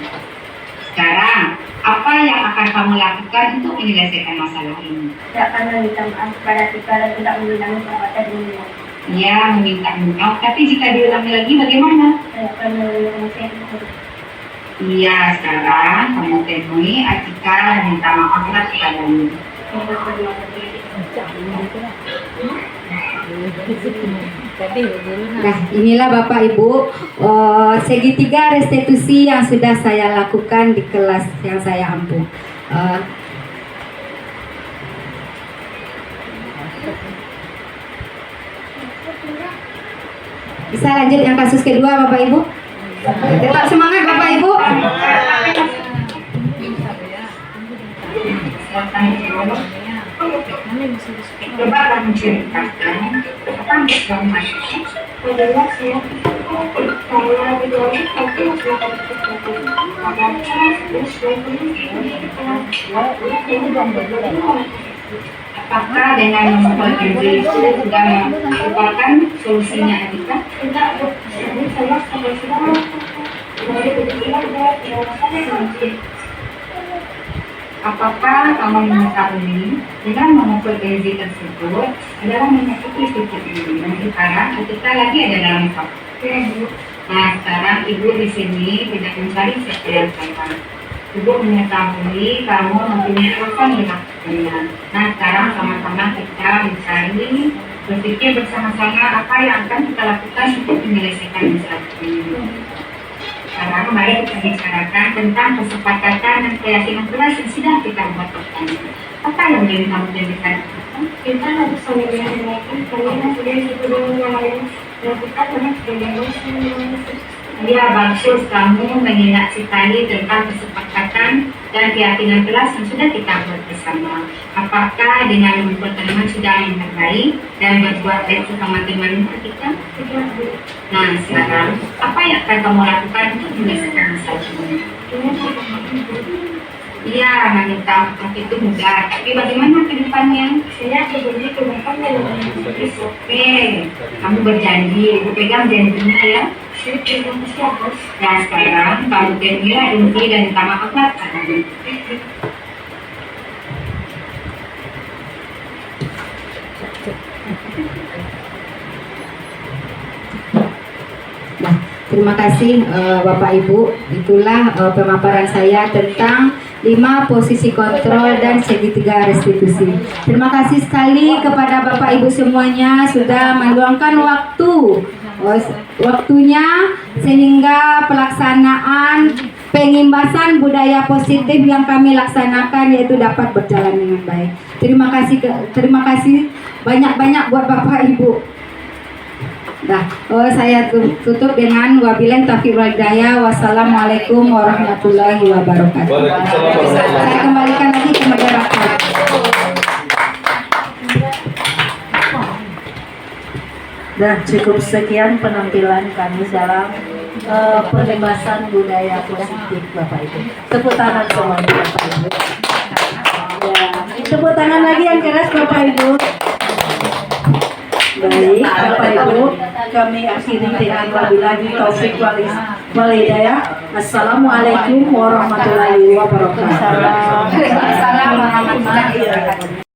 Sekarang, apa yang akan kamu lakukan untuk menyelesaikan masalah ini? Tidak akan meminta maaf kepada kita dan tidak mengulangi perbuatan ini. Ya, meminta maaf, tapi jika diulangi lagi bagaimana? Saya akan mengulangi itu. Iya, sekarang kamu temui Atika dan minta maaflah kepadamu. Nah, inilah Bapak Ibu segitiga restitusi yang sudah saya lakukan di kelas yang saya ampu. Bisa lanjut yang kasus kedua Bapak Ibu? Tetap semangat Bapak Ibu. Coba kamu ceritakan apa yang kamu maksudkan. Adalah saya di Apakah dengan memukul Kenzi itu sudah merupakan solusinya Adika? Apakah kamu mengetahui dengan memukul Kenzi tersebut adalah menyakiti titik ini? Dan sekarang kita lagi ada dalam sakit. Nah, sekarang ibu di sini tidak mencari sekian saya. Ibu mengetahui kamu mempunyai apa yang dilakukannya. Nah, sekarang sama-sama kita mencari, berpikir bersama-sama apa yang akan kita lakukan untuk menyelesaikan masalah ini. Sekarang mari kita bicarakan tentang kesepakatan dan keyakinan keras yang sudah kita buat bersama. Apa yang menjadi kamu jadikan? Kita harus saling menghormati karena sudah sebelum yang lain melakukan banyak kegiatan. Ya, bagus kamu mengingat sekali tentang kesepakatan dan keyakinan kelas yang sudah kita buat bersama. Apakah dengan membuat teman sudah menghargai dan berbuat baik sama teman kita? Nah, sekarang apa yang akan kamu lakukan untuk menyelesaikan masalah ini? Iya, meminta maaf itu mudah. Tapi bagaimana ke depannya? Saya berjanji ke depannya lebih baik. Oke, kamu berjanji, ibu pegang janjinya ya. Nah, sekarang kamu terima inti dan minta maaf lah. Nah, terima kasih Bapak Ibu. Itulah pemaparan saya tentang 5 posisi kontrol dan segitiga restitusi. Terima kasih sekali kepada Bapak Ibu semuanya sudah meluangkan waktunya sehingga pelaksanaan pengimbasan budaya positif yang kami laksanakan yaitu dapat berjalan dengan baik. Terima kasih banyak-banyak buat Bapak Ibu. Nah, saya tutup dengan wabillahi taufiq wal hidayah. Wassalamualaikum warahmatullahi wabarakatuh. Saya kembalikan lagi ke moderator. Dan cukup sekian penampilan kami dalam perbebasan budaya positif Bapak Ibu. Tepuk tangan semuanya Bapak Ibu. Ya, tepuk tangan lagi yang keras Bapak Ibu. Baik, Bapak Ibu, kami akhiri dengan wabillahi taufiq wal hidayah. Assalamualaikum warahmatullahi wabarakatuh. Assalamualaikum warahmatullahi wabarakatuh.